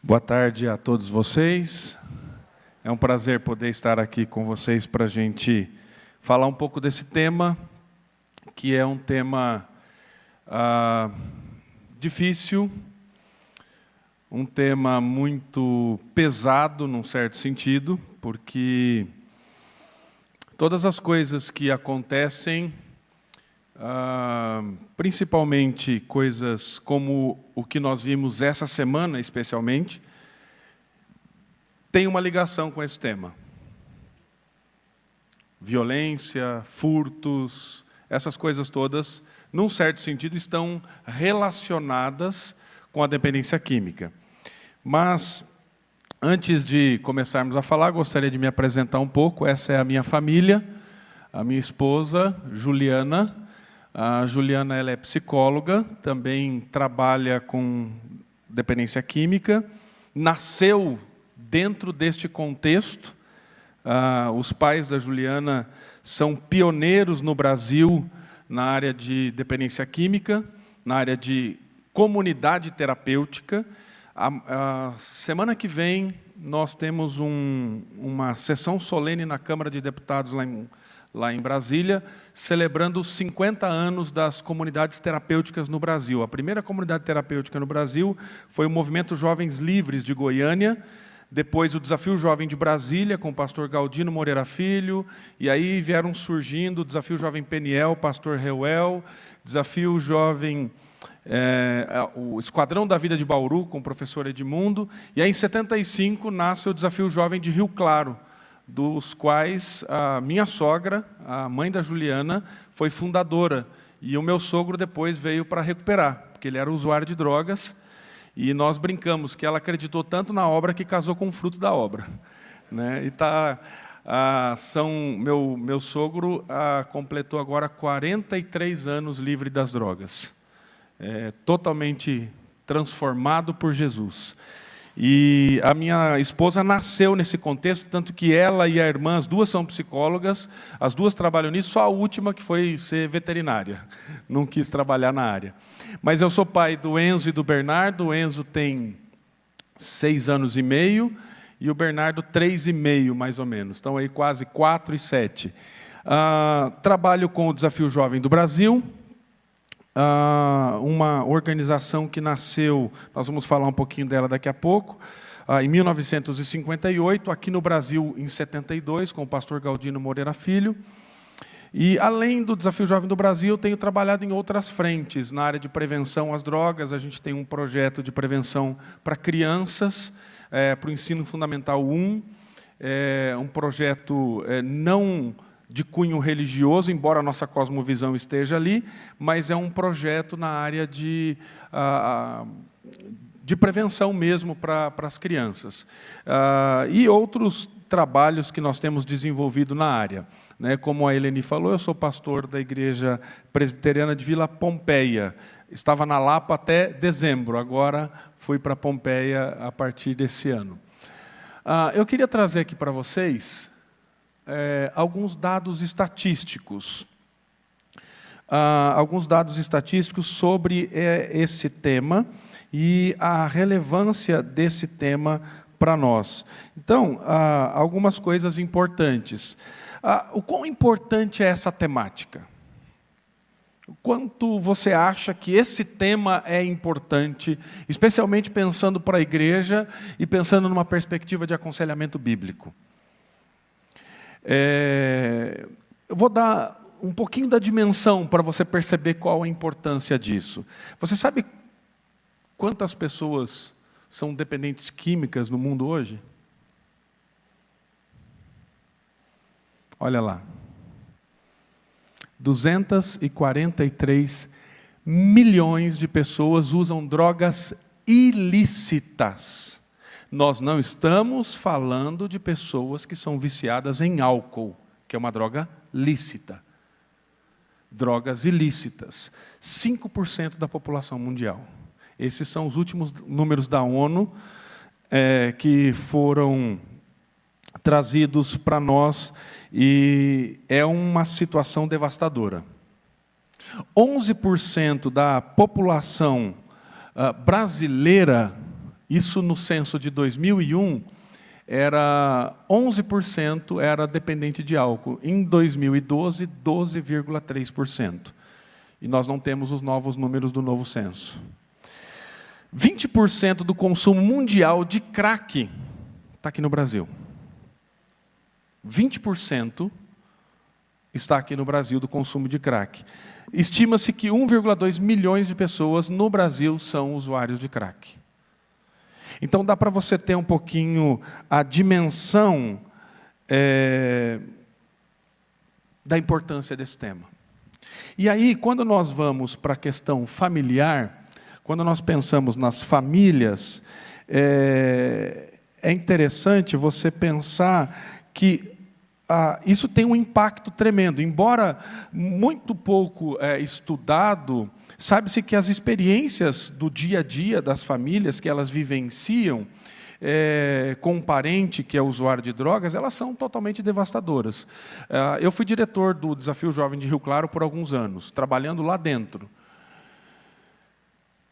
Boa tarde a todos vocês. É um prazer poder estar aqui com vocês para a gente falar um pouco desse tema, que é um tema difícil, um tema muito pesado, num certo sentido, porque todas as coisas que acontecem, principalmente coisas como o que nós vimos essa semana, especialmente, tem uma ligação com esse tema. Violência, furtos, essas coisas todas, num certo sentido, estão relacionadas com a dependência química. Mas, antes de começarmos a falar, gostaria de me apresentar um pouco. Essa é a minha família, a minha esposa, Juliana. A Juliana ela é psicóloga, também trabalha com dependência química, nasceu dentro deste contexto. Os pais da Juliana são pioneiros no Brasil na área de dependência química, na área de comunidade terapêutica. A semana que vem nós temos uma sessão solene na Câmara de Deputados lá em Brasília, celebrando os 50 anos das comunidades terapêuticas no Brasil. A primeira comunidade terapêutica no Brasil foi o Movimento Jovens Livres de Goiânia, depois o Desafio Jovem de Brasília, com o pastor Galdino Moreira Filho, e aí vieram surgindo o Desafio Jovem Peniel, pastor Reuel, Desafio Jovem, o Esquadrão da Vida de Bauru, com o professor Edmundo, e aí em 75 nasce o Desafio Jovem de Rio Claro, dos quais a minha sogra, a mãe da Juliana, foi fundadora. E o meu sogro depois veio para recuperar, porque ele era usuário de drogas. E nós brincamos que ela acreditou tanto na obra que casou com o fruto da obra. Né? E meu sogro completou agora 43 anos livre das drogas. Totalmente transformado por Jesus. E a minha esposa nasceu nesse contexto, tanto que ela e a irmã, as duas são psicólogas, as duas trabalham nisso, só a última que foi ser veterinária, não quis trabalhar na área. Mas eu sou pai do Enzo e do Bernardo. O Enzo tem 6 anos e meio e o Bernardo 3,5, mais ou menos. Estão aí quase 4 e 7. Trabalho com o Desafio Jovem do Brasil, uma organização que nasceu, nós vamos falar um pouquinho dela daqui a pouco, em 1958, aqui no Brasil em 72, com o pastor Galdino Moreira Filho. E, além do Desafio Jovem do Brasil, eu tenho trabalhado em outras frentes. Na área de prevenção às drogas, a gente tem um projeto de prevenção para crianças, para o Ensino Fundamental 1, um projeto não de cunho religioso, embora a nossa cosmovisão esteja ali, mas é um projeto na área de prevenção mesmo para as crianças. E outros trabalhos que nós temos desenvolvido na área. Né? Como a Eleni falou, eu sou pastor da Igreja Presbiteriana de Vila Pompeia. Estava na Lapa até dezembro, agora fui para Pompeia a partir desse ano. Eu queria trazer aqui para vocês alguns dados estatísticos. Alguns dados estatísticos sobre esse tema e a relevância desse tema para nós. Então, algumas coisas importantes. O quão importante é essa temática? O quanto você acha que esse tema é importante, especialmente pensando para a igreja e pensando numa perspectiva de aconselhamento bíblico? Eu vou dar um pouquinho da dimensão para você perceber qual a importância disso. Você sabe quantas pessoas são dependentes químicas no mundo hoje? Olha lá. 243 milhões de pessoas usam drogas ilícitas. Nós não estamos falando de pessoas que são viciadas em álcool, que é uma droga lícita. Drogas ilícitas. 5% da população mundial. Esses são os últimos números da ONU que foram trazidos para nós, e é uma situação devastadora. 11% da população brasileira Isso no censo de 2001, 11% era dependente de álcool. Em 2012, 12,3%. E nós não temos os novos números do novo censo. 20% do consumo mundial de crack está aqui no Brasil. 20% está aqui no Brasil do consumo de crack. Estima-se que 1,2 milhões de pessoas no Brasil são usuários de crack. Então, dá para você ter um pouquinho a dimensão da importância desse tema. E aí, quando nós vamos para a questão familiar, quando nós pensamos nas famílias, é interessante você pensar que isso tem um impacto tremendo. Embora muito pouco estudado, sabe-se que as experiências do dia a dia das famílias que elas vivenciam com um parente que é usuário de drogas, elas são totalmente devastadoras. Eu fui diretor do Desafio Jovem de Rio Claro por alguns anos, trabalhando lá dentro.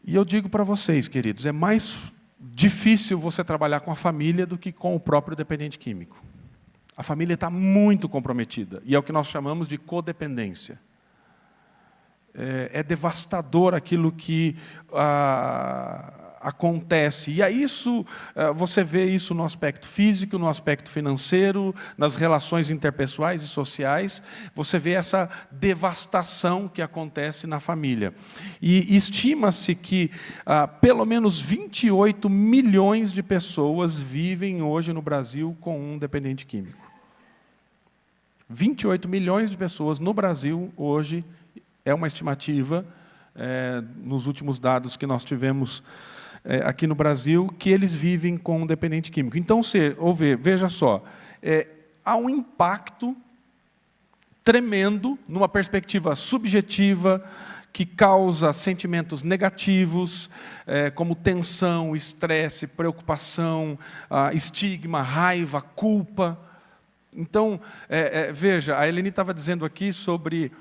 E eu digo para vocês, queridos, é mais difícil você trabalhar com a família do que com o próprio dependente químico. A família está muito comprometida, e é o que nós chamamos de codependência. É devastador aquilo que acontece. E você vê isso no aspecto físico, no aspecto financeiro, nas relações interpessoais e sociais. Você vê essa devastação que acontece na família. E estima-se que pelo menos 28 milhões de pessoas vivem hoje no Brasil com um dependente químico. 28 milhões de pessoas no Brasil hoje, é uma estimativa, nos últimos dados que nós tivemos aqui no Brasil, que eles vivem com um dependente químico. Então, veja só, há um impacto tremendo numa perspectiva subjetiva, que causa sentimentos negativos, como tensão, estresse, preocupação, estigma, raiva, culpa. Então, veja, a Eleni estava dizendo aqui sobre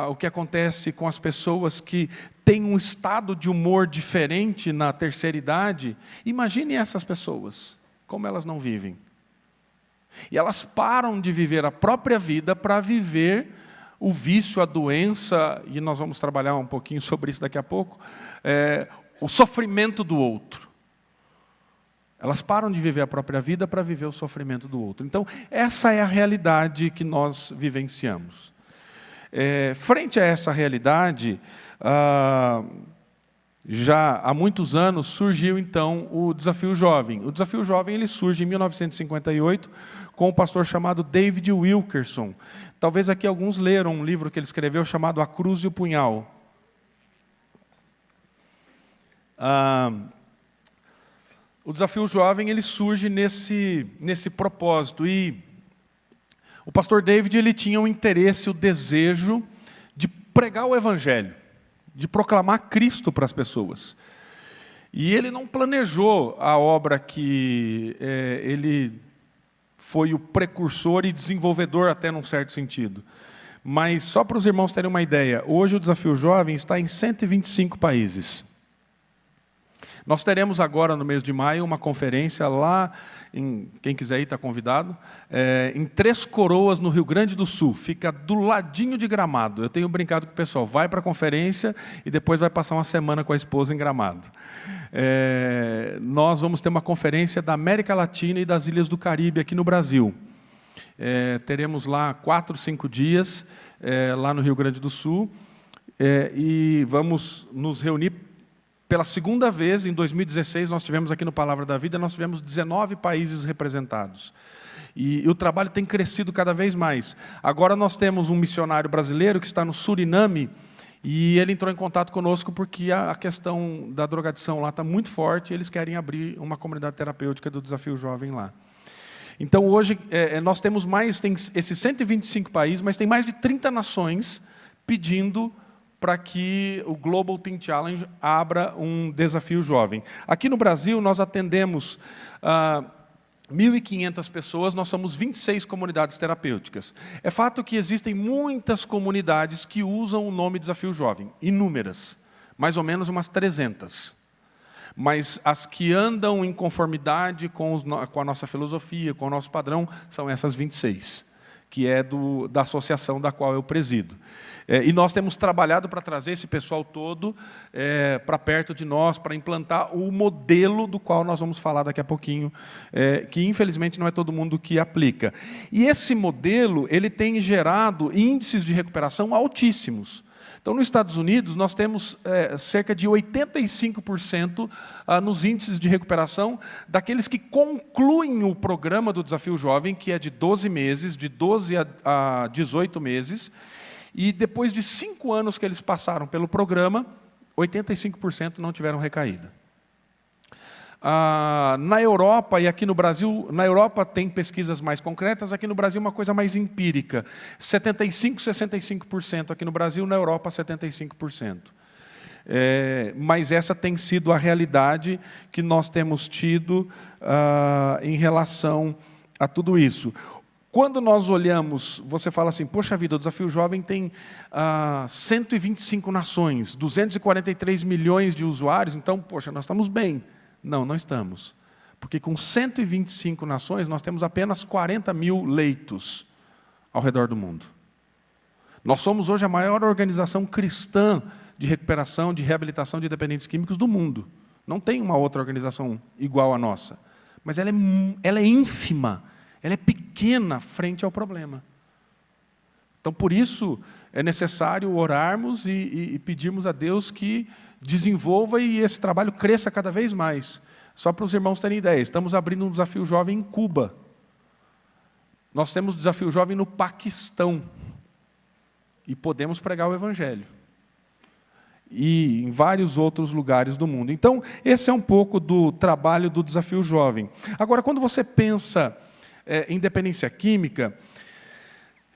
o que acontece com as pessoas que têm um estado de humor diferente na terceira idade. Imagine essas pessoas, como elas não vivem. E elas param de viver a própria vida para viver o vício, a doença, e nós vamos trabalhar um pouquinho sobre isso daqui a pouco, o sofrimento do outro. Elas param de viver a própria vida para viver o sofrimento do outro. Então, essa é a realidade que nós vivenciamos. Frente a essa realidade, já há muitos anos surgiu, então, o Desafio Jovem. O Desafio Jovem ele surge em 1958 com um pastor chamado David Wilkerson. Talvez aqui alguns leram um livro que ele escreveu chamado A Cruz e o Punhal. O Desafio Jovem ele surge nesse propósito. E o pastor David ele tinha o interesse, o desejo de pregar o Evangelho, de proclamar Cristo para as pessoas. E ele não planejou a obra que ele foi o precursor e desenvolvedor até num certo sentido. Mas só para os irmãos terem uma ideia, hoje o Desafio Jovem está em 125 países. Nós teremos agora, no mês de maio, uma conferência lá, quem quiser ir está convidado, em Três Coroas, no Rio Grande do Sul. Fica do ladinho de Gramado. Eu tenho brincado com o pessoal, vai para a conferência e depois vai passar uma semana com a esposa em Gramado. Nós vamos ter uma conferência da América Latina e das Ilhas do Caribe aqui no Brasil. Teremos lá 4, 5 dias, lá no Rio Grande do Sul, e vamos nos reunir. Pela segunda vez, em 2016, nós tivemos aqui no Palavra da Vida, nós tivemos 19 países representados. E o trabalho tem crescido cada vez mais. Agora nós temos um missionário brasileiro que está no Suriname, e ele entrou em contato conosco porque a questão da drogadição lá está muito forte, e eles querem abrir uma comunidade terapêutica do Desafio Jovem lá. Então, hoje, nós tem esses 125 países, mas tem mais de 30 nações pedindo para que o Global Teen Challenge abra um desafio jovem. Aqui no Brasil, nós atendemos 1.500 pessoas, nós somos 26 comunidades terapêuticas. É fato que existem muitas comunidades que usam o nome Desafio Jovem, inúmeras, mais ou menos umas 300. mas as que andam em conformidade com a nossa filosofia, com o nosso padrão, são essas 26, que é da associação da qual eu presido. E nós temos trabalhado para trazer esse pessoal todo para perto de nós, para implantar o modelo do qual nós vamos falar daqui a pouquinho, que infelizmente não é todo mundo que aplica. E esse modelo ele tem gerado índices de recuperação altíssimos. Então, nos Estados Unidos, nós temos cerca de 85% nos índices de recuperação daqueles que concluem o programa do Desafio Jovem, que é de 12 meses, de 12 a 18 meses, e depois de 5 anos que eles passaram pelo programa, 85% não tiveram recaída. Na Europa e aqui no Brasil, na Europa tem pesquisas mais concretas, aqui no Brasil uma coisa mais empírica. 65% aqui no Brasil, na Europa 75%. Mas essa tem sido a realidade que nós temos tido em relação a tudo isso. Quando nós olhamos, você fala assim, poxa vida, o Desafio Jovem tem 125 nações, 243 milhões de usuários, então, poxa, nós estamos bem. Não, não estamos. Porque com 125 nações, nós temos apenas 40 mil leitos ao redor do mundo. Nós somos hoje a maior organização cristã de recuperação, de reabilitação de dependentes químicos do mundo. Não tem uma outra organização igual à nossa. Mas ela é ínfima. Ela é pequena frente ao problema. Então, por isso, é necessário orarmos e pedirmos a Deus que desenvolva e esse trabalho cresça cada vez mais. Só para os irmãos terem ideia, estamos abrindo um Desafio Jovem em Cuba. Nós temos Desafio Jovem no Paquistão. E podemos pregar o Evangelho. E em vários outros lugares do mundo. Então, esse é um pouco do trabalho do Desafio Jovem. Agora, quando você pensa em dependência química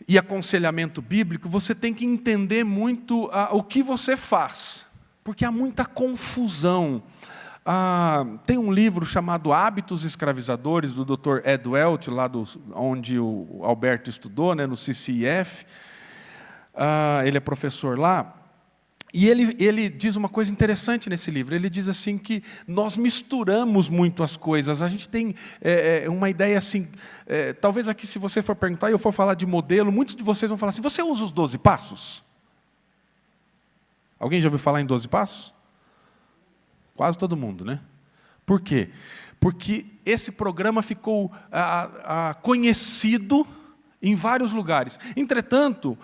e aconselhamento bíblico, você tem que entender muito o que você faz, porque há muita confusão. Tem um livro chamado Hábitos Escravizadores, do Dr. Ed Welch, lá onde o Alberto estudou, no CCIF. Ele é professor lá. E ele diz uma coisa interessante nesse livro. Ele diz assim que nós misturamos muito as coisas. A gente tem uma ideia assim... talvez aqui, se você for perguntar e eu for falar de modelo, muitos de vocês vão falar assim, você usa os 12 passos? Alguém já ouviu falar em 12 passos? Quase todo mundo, né? Por quê? Porque esse programa ficou conhecido em vários lugares. Entretanto,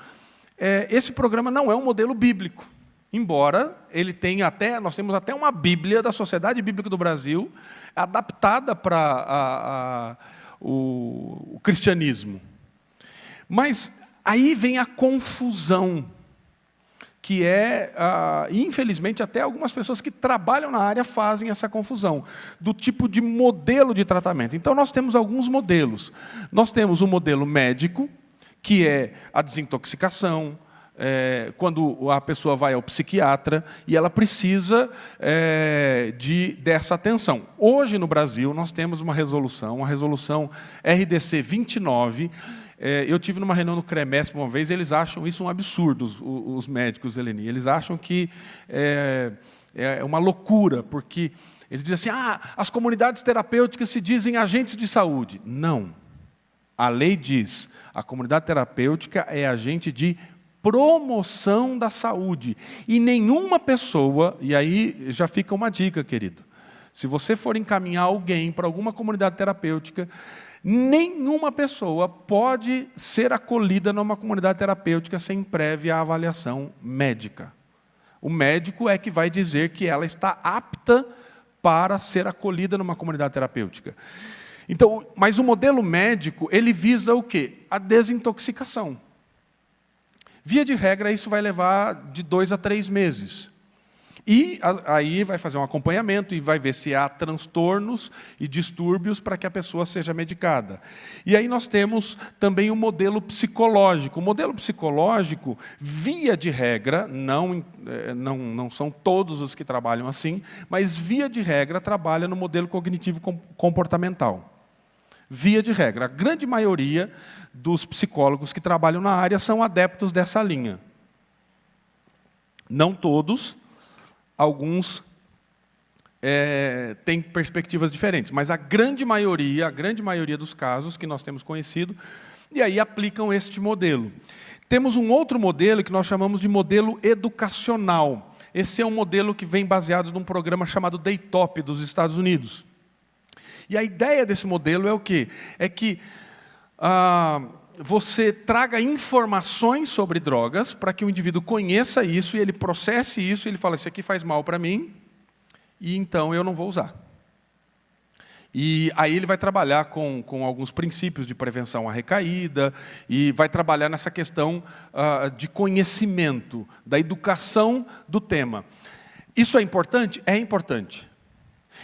esse programa não é um modelo bíblico. Embora ele tenha nós temos até uma Bíblia da Sociedade Bíblica do Brasil, adaptada para o cristianismo. Mas aí vem a confusão, que infelizmente, até algumas pessoas que trabalham na área fazem essa confusão, do tipo de modelo de tratamento. Então, nós temos alguns modelos. Nós temos o modelo médico, que é a desintoxicação, quando a pessoa vai ao psiquiatra e ela precisa dessa atenção. Hoje, no Brasil, nós temos uma resolução RDC 29. Eu tive numa reunião no CREMESP uma vez, e eles acham isso um absurdo, os médicos, Eleni. Eles acham que é uma loucura, porque eles dizem assim, as comunidades terapêuticas se dizem agentes de saúde. Não. A lei diz, a comunidade terapêutica é agente de promoção da saúde. E nenhuma pessoa, e aí já fica uma dica, querido, se você for encaminhar alguém para alguma comunidade terapêutica, nenhuma pessoa pode ser acolhida numa comunidade terapêutica sem prévia avaliação médica. O médico é que vai dizer que ela está apta para ser acolhida numa comunidade terapêutica. Então, mas o modelo médico, ele visa o quê? A desintoxicação. Via de regra, isso vai levar de 2 a 3 meses. E aí vai fazer um acompanhamento e vai ver se há transtornos e distúrbios para que a pessoa seja medicada. E aí nós temos também o modelo psicológico. O modelo psicológico, via de regra, não são todos os que trabalham assim, mas via de regra trabalha no modelo cognitivo comportamental. Via de regra, a grande maioria dos psicólogos que trabalham na área são adeptos dessa linha. Não todos, alguns tem perspectivas diferentes, mas a grande maioria dos casos que nós temos conhecido, e aí aplicam este modelo. Temos um outro modelo que nós chamamos de modelo educacional. Esse é um modelo que vem baseado num programa chamado Daytop dos Estados Unidos. E a ideia desse modelo é o quê? É que você traga informações sobre drogas para que o indivíduo conheça isso e ele processe isso e ele fala, isso aqui faz mal para mim, e então eu não vou usar. E aí ele vai trabalhar com alguns princípios de prevenção à recaída e vai trabalhar nessa questão de conhecimento, da educação do tema. Isso é importante? É importante.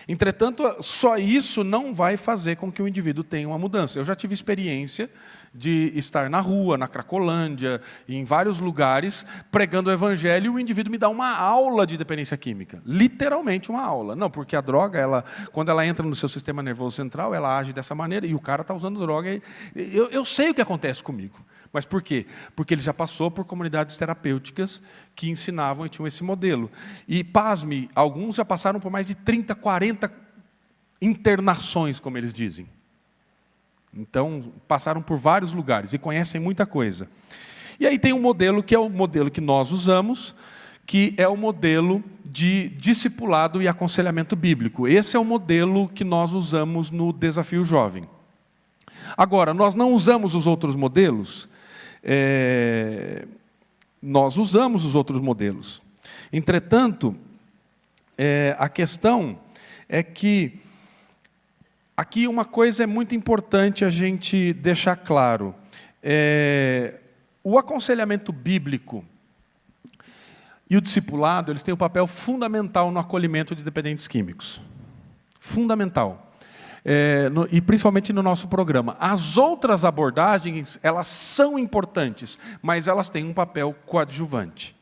Entretanto, só isso não vai fazer com que o indivíduo tenha uma mudança. Eu já tive experiência de estar na rua, na Cracolândia, em vários lugares, pregando o evangelho, e o indivíduo me dá uma aula de dependência química. Literalmente uma aula. Não, porque a droga, quando ela entra no seu sistema nervoso central, ela age dessa maneira, e o cara está usando droga. Eu sei o que acontece comigo. Mas por quê? Porque ele já passou por comunidades terapêuticas que ensinavam e tinham esse modelo. E, pasme, alguns já passaram por mais de 30, 40 internações, como eles dizem. Então, passaram por vários lugares e conhecem muita coisa. E aí tem um modelo que é o modelo que nós usamos, que é o modelo de discipulado e aconselhamento bíblico. Esse é o modelo que nós usamos no Desafio Jovem. Agora, nós não usamos os outros modelos? Nós usamos os outros modelos. Entretanto, a questão é que aqui uma coisa é muito importante a gente deixar claro. O aconselhamento bíblico e o discipulado, eles têm um papel fundamental no acolhimento de dependentes químicos. Fundamental. E principalmente no nosso programa. As outras abordagens, elas são importantes, mas elas têm um papel coadjuvante.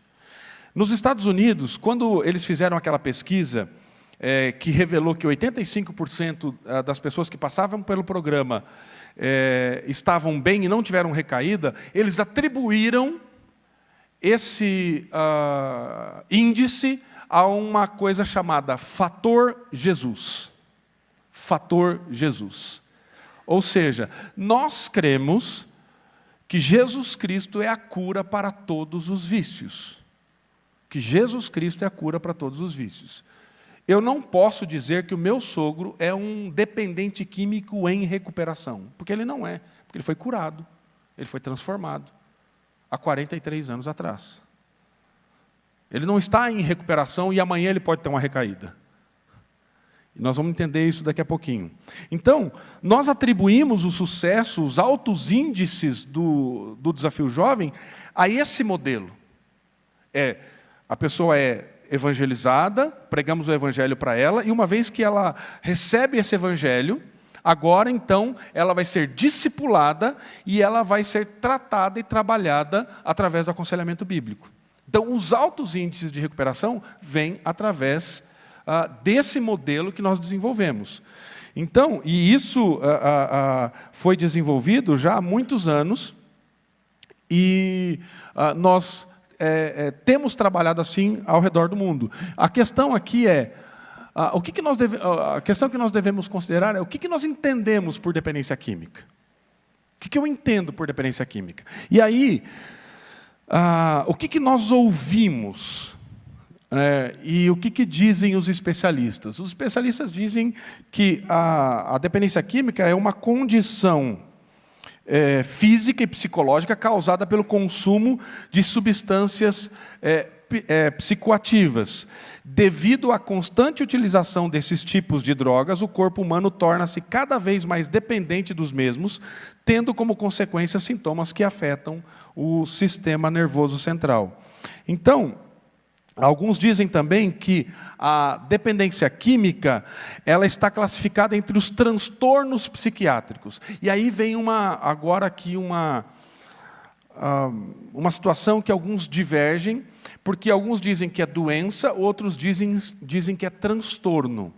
Nos Estados Unidos, quando eles fizeram aquela pesquisa que revelou que 85% das pessoas que passavam pelo programa estavam bem e não tiveram recaída, eles atribuíram esse índice a uma coisa chamada fator Jesus. Fator Jesus. Ou seja, nós cremos que Jesus Cristo é a cura para todos os vícios. Que Jesus Cristo é a cura para todos os vícios. Eu não posso dizer que o meu sogro é um dependente químico em recuperação, porque ele não é, porque ele foi curado, ele foi transformado há 43 anos atrás. Ele não está em recuperação e amanhã ele pode ter uma recaída. E nós vamos entender isso daqui a pouquinho. Então, nós atribuímos o sucesso, os altos índices do Desafio Jovem a esse modelo. A pessoa é evangelizada, pregamos o evangelho para ela, e uma vez que ela recebe esse evangelho, agora então ela vai ser discipulada e ela vai ser tratada e trabalhada através do aconselhamento bíblico. Então, os altos índices de recuperação vêm através desse modelo que nós desenvolvemos. Então, e isso foi desenvolvido já há muitos anos, e nós temos trabalhado assim ao redor do mundo. A questão aqui a questão que nós devemos considerar é o que nós entendemos por dependência química. O que eu entendo por dependência química? E aí, o que nós ouvimos? E o que dizem os especialistas? Os especialistas dizem que a dependência química é uma condição física e psicológica causada pelo consumo de substâncias psicoativas. Devido à constante utilização desses tipos de drogas, o corpo humano torna-se cada vez mais dependente dos mesmos, tendo como consequência sintomas que afetam o sistema nervoso central. Então, alguns dizem também que a dependência química ela está classificada entre os transtornos psiquiátricos. E aí vem agora aqui uma situação que alguns divergem, porque alguns dizem que é doença, outros dizem que é transtorno.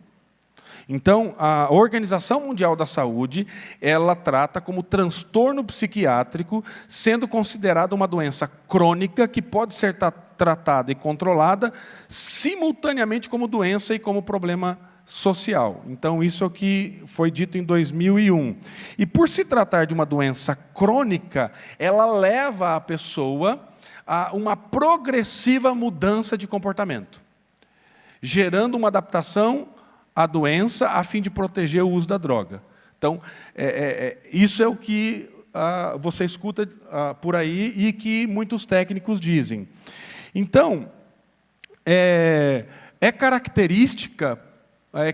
Então, a Organização Mundial da Saúde, ela trata como transtorno psiquiátrico, sendo considerada uma doença crônica que pode ser tratada e controlada simultaneamente como doença e como problema social. Então, isso é o que foi dito em 2001. E por se tratar de uma doença crônica, ela leva a pessoa a uma progressiva mudança de comportamento, gerando uma adaptação à doença a fim de proteger o uso da droga. Então, isso é o que você escuta por aí e que muitos técnicos dizem. Então,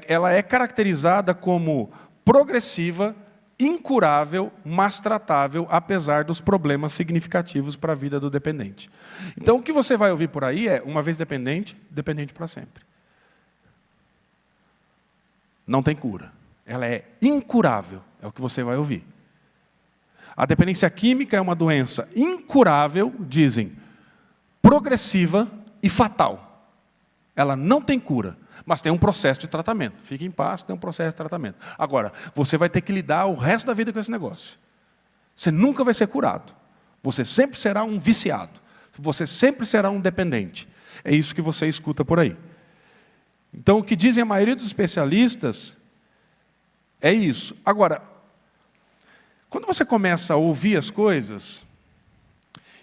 ela é caracterizada como progressiva, incurável, mas tratável, apesar dos problemas significativos para a vida do dependente. Então, o que você vai ouvir por aí é, uma vez dependente, dependente para sempre. Não tem cura. Ela é incurável, é o que você vai ouvir. A dependência química é uma doença incurável, dizem, progressiva e fatal. Ela não tem cura, mas tem um processo de tratamento. Fique em paz, tem um processo de tratamento. Agora, você vai ter que lidar o resto da vida com esse negócio. Você nunca vai ser curado. Você sempre será um viciado. Você sempre será um dependente. É isso que você escuta por aí. Então, o que dizem a maioria dos especialistas é isso. Agora, quando você começa a ouvir as coisas,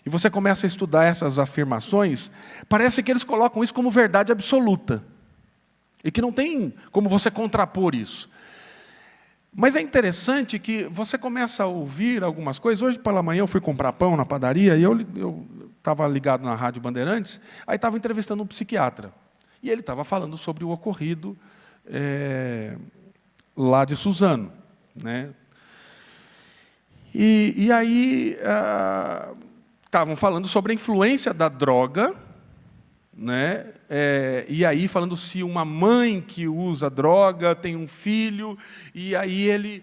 e você começa a estudar essas afirmações, parece que eles colocam isso como verdade absoluta. E que não tem como você contrapor isso. Mas é interessante que você começa a ouvir algumas coisas. Hoje pela manhã eu fui comprar pão na padaria, e eu estava ligado na Rádio Bandeirantes, aí estava entrevistando um psiquiatra. E ele estava falando sobre o ocorrido lá de Suzano, né? E aí estavam falando sobre a influência da droga, né? E aí falando se uma mãe que usa droga tem um filho, e aí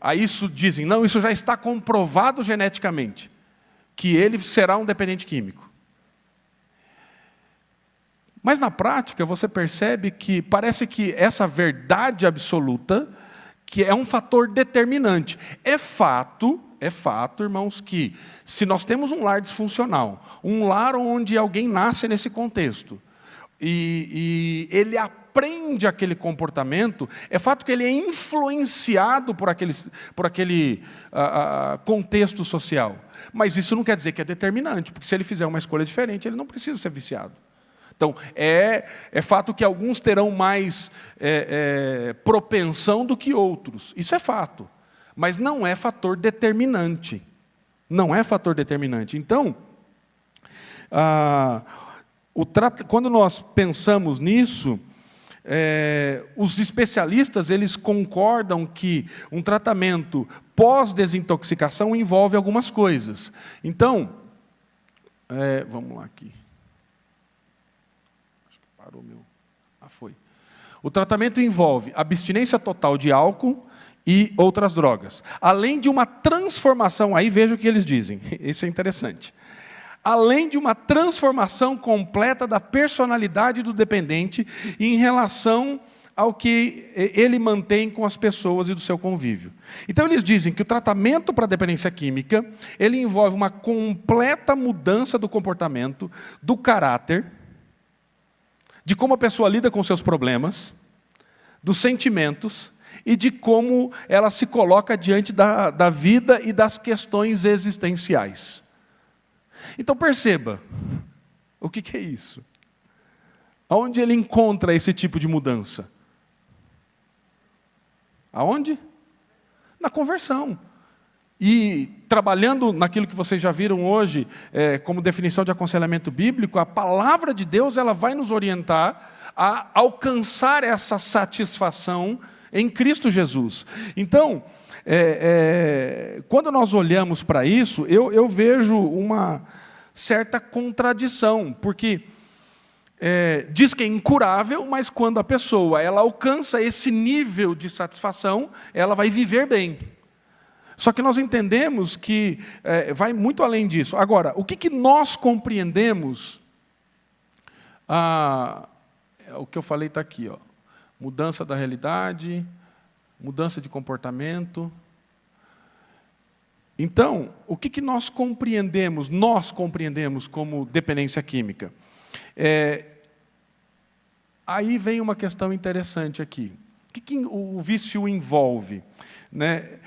aí isso dizem, não, isso já está comprovado geneticamente, que ele será um dependente químico. Mas na prática você percebe que parece que essa verdade absoluta, que é um fator determinante. É fato, irmãos, que se nós temos um lar disfuncional, um lar onde alguém nasce nesse contexto, e ele aprende aquele comportamento, é fato que ele é influenciado por aquele contexto social. Mas isso não quer dizer que é determinante, porque se ele fizer uma escolha diferente, ele não precisa ser viciado. Então, é fato que alguns terão mais propensão do que outros. Isso é fato. Mas não é fator determinante. Não é fator determinante. Então, quando nós pensamos nisso, os especialistas eles concordam que um tratamento pós-desintoxicação envolve algumas coisas. Então, vamos lá aqui. Parou meu. Foi. O tratamento envolve abstinência total de álcool e outras drogas. Além de uma transformação, aí veja o que eles dizem, isso é interessante. Além de uma transformação completa da personalidade do dependente em relação ao que ele mantém com as pessoas e do seu convívio. Então eles dizem que o tratamento para a dependência química, ele envolve uma completa mudança do comportamento, do caráter, de como a pessoa lida com seus problemas, dos sentimentos e de como ela se coloca diante da vida e das questões existenciais. Então perceba, o que é isso? Aonde ele encontra esse tipo de mudança? Aonde? Na conversão. E trabalhando naquilo que vocês já viram hoje, como definição de aconselhamento bíblico, a palavra de Deus ela vai nos orientar a alcançar essa satisfação em Cristo Jesus. Então, quando nós olhamos para isso, eu vejo uma certa contradição, porque diz que é incurável, mas quando a pessoa ela alcança esse nível de satisfação, ela vai viver bem. Só que nós entendemos que vai muito além disso. Agora, o que nós compreendemos? O que eu falei está aqui, ó. Mudança da realidade, mudança de comportamento. Então, o que nós compreendemos como dependência química? Aí vem uma questão interessante aqui. O que o vício envolve? Né?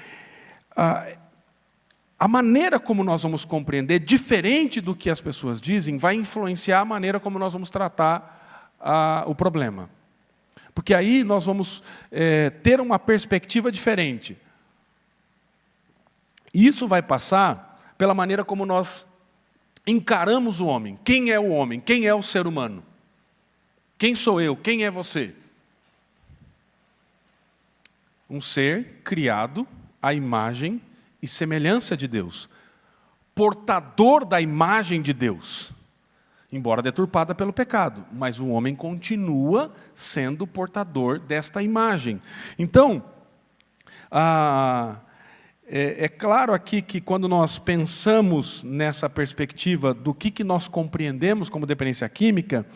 A maneira como nós vamos compreender, diferente do que as pessoas dizem, vai influenciar a maneira como nós vamos tratar o problema. Porque aí nós vamos ter uma perspectiva diferente. E isso vai passar pela maneira como nós encaramos o homem. Quem é o homem? Quem é o ser humano? Quem sou eu? Quem é você? Um ser criado à imagem e semelhança de Deus. Portador da imagem de Deus. Embora deturpada pelo pecado. Mas o homem continua sendo portador desta imagem. Então, é claro aqui que quando nós pensamos nessa perspectiva do que nós compreendemos como dependência química,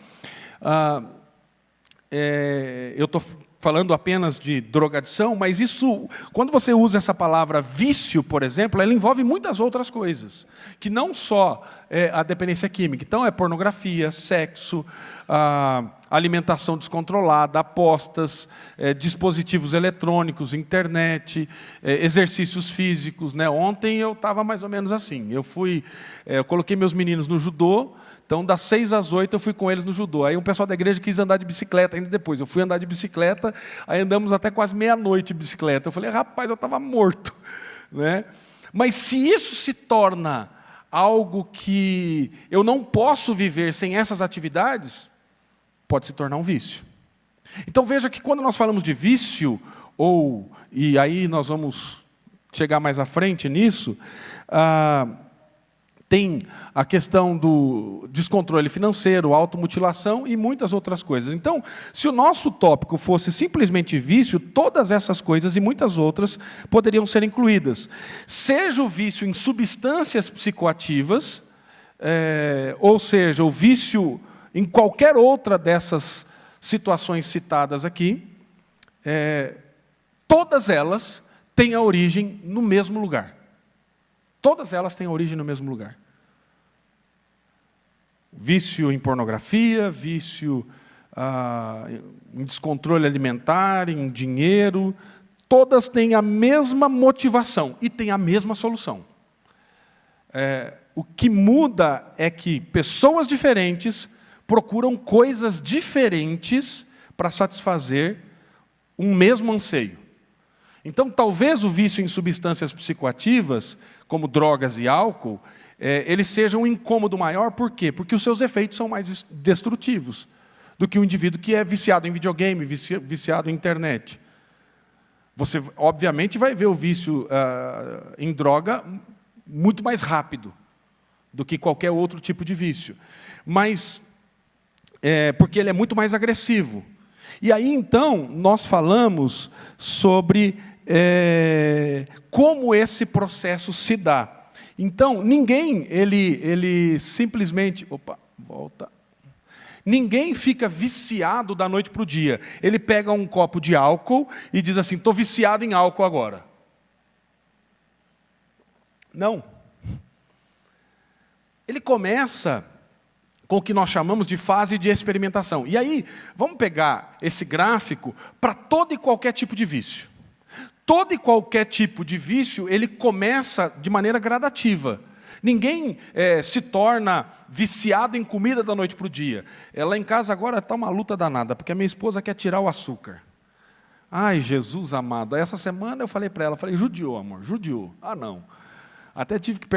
eu estou falando apenas de drogadição, mas isso, quando você usa essa palavra vício, por exemplo, ela envolve muitas outras coisas, que não só a dependência química. Então, é pornografia, sexo, alimentação descontrolada, apostas, dispositivos eletrônicos, internet, exercícios físicos. Né? Ontem eu estava mais ou menos assim. Eu coloquei meus meninos no judô. Então, das 6 às 8, eu fui com eles no judô. Aí um pessoal da igreja quis andar de bicicleta ainda depois. Eu fui andar de bicicleta, aí andamos até quase meia-noite de bicicleta. Eu falei, rapaz, eu estava morto. Né? Mas se isso se torna algo que eu não posso viver sem essas atividades, pode se tornar um vício. Então, veja que quando nós falamos de vício, e aí nós vamos chegar mais à frente nisso, tem a questão do descontrole financeiro, automutilação e muitas outras coisas. Então, se o nosso tópico fosse simplesmente vício, todas essas coisas e muitas outras poderiam ser incluídas. Seja o vício em substâncias psicoativas, ou seja, o vício em qualquer outra dessas situações citadas aqui, todas elas têm a origem no mesmo lugar. Todas elas têm origem no mesmo lugar. Vício em pornografia, vício em descontrole alimentar, em dinheiro, todas têm a mesma motivação e têm a mesma solução. O que muda é que pessoas diferentes procuram coisas diferentes para satisfazer um mesmo anseio. Então, talvez o vício em substâncias psicoativas, como drogas e álcool, ele seja um incômodo maior. Por quê? Porque os seus efeitos são mais destrutivos do que o indivíduo que é viciado em videogame, viciado em internet. Você, obviamente, vai ver o vício em droga muito mais rápido do que qualquer outro tipo de vício. Mas, porque ele é muito mais agressivo. E aí, então, nós falamos sobre como esse processo se dá. Então, ninguém, ele simplesmente... Opa, volta. Ninguém fica viciado da noite para o dia. Ele pega um copo de álcool e diz assim, estou viciado em álcool agora. Não. Ele começa com o que nós chamamos de fase de experimentação. E aí, vamos pegar esse gráfico para todo e qualquer tipo de vício. Todo e qualquer tipo de vício, ele começa de maneira gradativa. Ninguém se torna viciado em comida da noite para o dia. Lá em casa agora está uma luta danada, porque a minha esposa quer tirar o açúcar. Ai, Jesus amado. Essa semana eu falei para ela, judiou, amor, judiou. Ah, não. Até tive que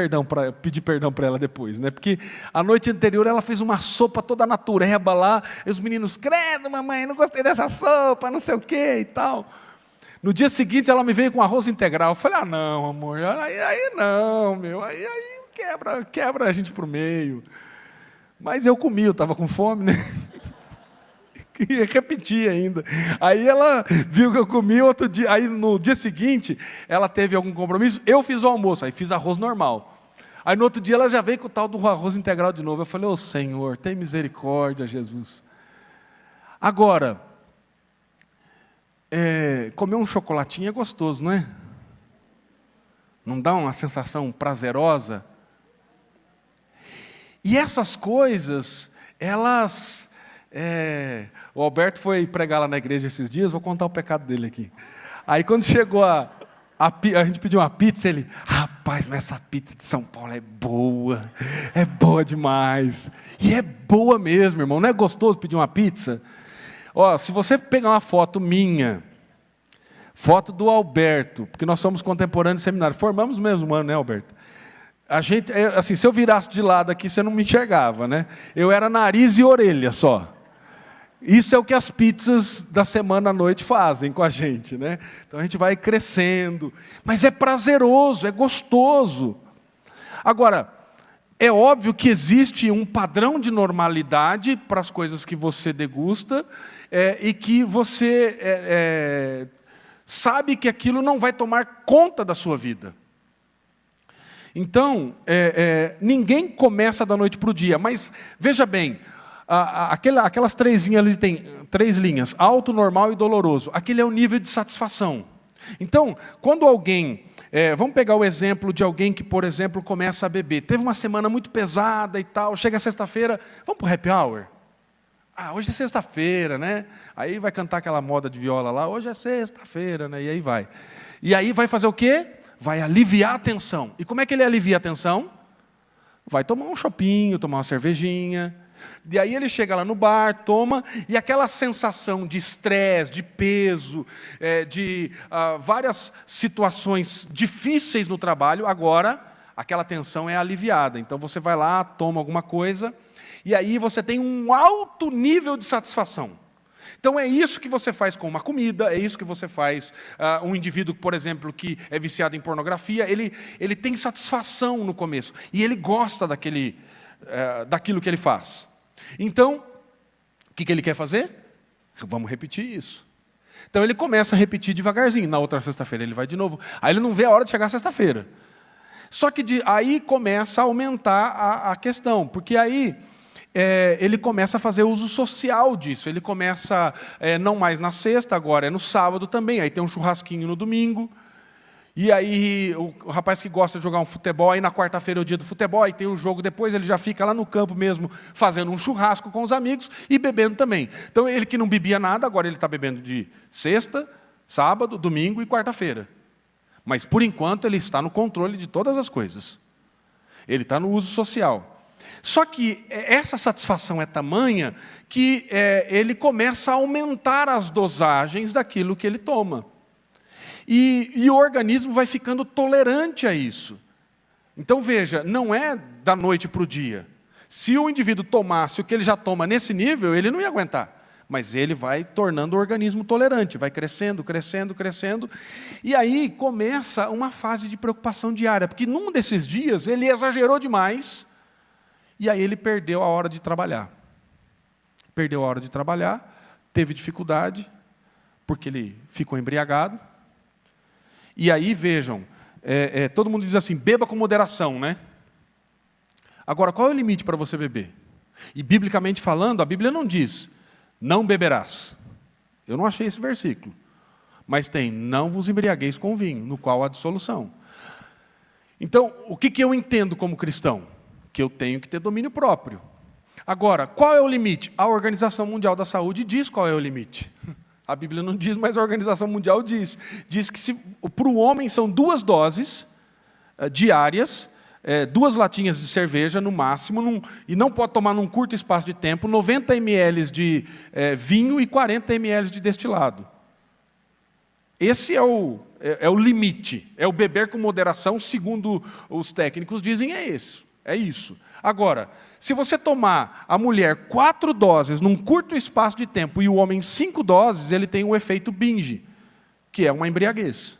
pedir perdão para ela depois, né? Porque a noite anterior ela fez uma sopa toda natureba lá, e os meninos, credo, mamãe, não gostei dessa sopa, não sei o quê e tal. No dia seguinte ela me veio com arroz integral. Eu falei, não, amor, aí não, meu, aí quebra a gente para o meio. Mas eu comi, eu estava com fome, né? Ia repetir ainda. Aí ela viu que eu comi outro dia. Aí no dia seguinte, ela teve algum compromisso. Eu fiz o almoço, aí fiz arroz normal. Aí no outro dia ela já veio com o tal do arroz integral de novo. Eu falei, Senhor, tem misericórdia, Jesus. Agora, comer um chocolatinho é gostoso, não é? Não dá uma sensação prazerosa? E essas coisas, elas... O Alberto foi pregar lá na igreja esses dias, vou contar o pecado dele aqui. Aí quando chegou a gente pediu uma pizza, ele, rapaz, mas essa pizza de São Paulo é boa demais. E é boa mesmo, irmão, não é gostoso pedir uma pizza? Ó, se você pegar uma foto minha, foto do Alberto, porque nós somos contemporâneos de seminário, formamos no mesmo ano, né, Alberto? A gente, assim, se eu virasse de lado aqui, você não me enxergava, né? Eu era nariz e orelha só. Isso é o que as pizzas da semana à noite fazem com a gente, né? Então a gente vai crescendo, mas é prazeroso, é gostoso. Agora, é óbvio que existe um padrão de normalidade para as coisas que você degusta e que você sabe que aquilo não vai tomar conta da sua vida. Então, ninguém começa da noite para o dia, mas veja bem, aquelas três linhas ali tem 3 linhas, alto, normal e doloroso. Aquele é o nível de satisfação. Então, quando alguém... vamos pegar o exemplo de alguém que, por exemplo, começa a beber. Teve uma semana muito pesada e tal, chega sexta-feira, vamos para o happy hour? Hoje é sexta-feira, né? Aí vai cantar aquela moda de viola lá, hoje é sexta-feira, né? E aí vai. E aí vai fazer o quê? Vai aliviar a tensão. E como é que ele alivia a tensão? Vai tomar um chopinho, tomar uma cervejinha. E aí ele chega lá no bar, toma, e aquela sensação de estresse, de peso, de várias situações difíceis no trabalho, agora aquela tensão é aliviada. Então você vai lá, toma alguma coisa, e aí você tem um alto nível de satisfação. Então é isso que você faz com uma comida, é isso que você faz, um indivíduo, por exemplo, que é viciado em pornografia, ele tem satisfação no começo, e ele gosta daquilo que ele faz. Então, o que ele quer fazer? Vamos repetir isso. Então ele começa a repetir devagarzinho, na outra sexta-feira ele vai de novo, aí ele não vê a hora de chegar sexta-feira. Só que aí começa a aumentar a questão, porque aí ele começa a fazer uso social disso, ele começa, não mais na sexta, agora é no sábado também, aí tem um churrasquinho no domingo, e aí o rapaz que gosta de jogar um futebol, aí na quarta-feira é o dia do futebol, aí tem o jogo depois, ele já fica lá no campo mesmo, fazendo um churrasco com os amigos e bebendo também. Então ele que não bebia nada, agora ele está bebendo de sexta, sábado, domingo e quarta-feira. Mas por enquanto ele está no controle de todas as coisas. Ele está no uso social. Só que essa satisfação é tamanha que ele começa a aumentar as dosagens daquilo que ele toma. E o organismo vai ficando tolerante a isso. Então veja, não é da noite para o dia. Se o indivíduo tomasse o que ele já toma nesse nível, ele não ia aguentar. Mas ele vai tornando o organismo tolerante, vai crescendo, crescendo, crescendo. E aí começa uma fase de preocupação diária, porque num desses dias ele exagerou demais, e aí ele perdeu a hora de trabalhar. Perdeu a hora de trabalhar, teve dificuldade, porque ele ficou embriagado. E aí, vejam, todo mundo diz assim, beba com moderação, né? Agora, qual é o limite para você beber? E, biblicamente falando, a Bíblia não diz, não beberás. Eu não achei esse versículo. Mas tem, não vos embriagueis com vinho, no qual há dissolução. Então, o que eu entendo como cristão? Que eu tenho que ter domínio próprio. Agora, qual é o limite? A Organização Mundial da Saúde diz qual é o limite. A Bíblia não diz, mas a Organização Mundial diz. Diz que para o homem são 2 doses diárias, 2 latinhas de cerveja no máximo, e não pode tomar num curto espaço de tempo, 90 ml de vinho e 40 ml de destilado. Esse é o limite, é o beber com moderação, segundo os técnicos dizem, é isso. Agora, se você tomar a mulher 4 doses num curto espaço de tempo e o homem 5 doses, ele tem o efeito binge, que é uma embriaguez.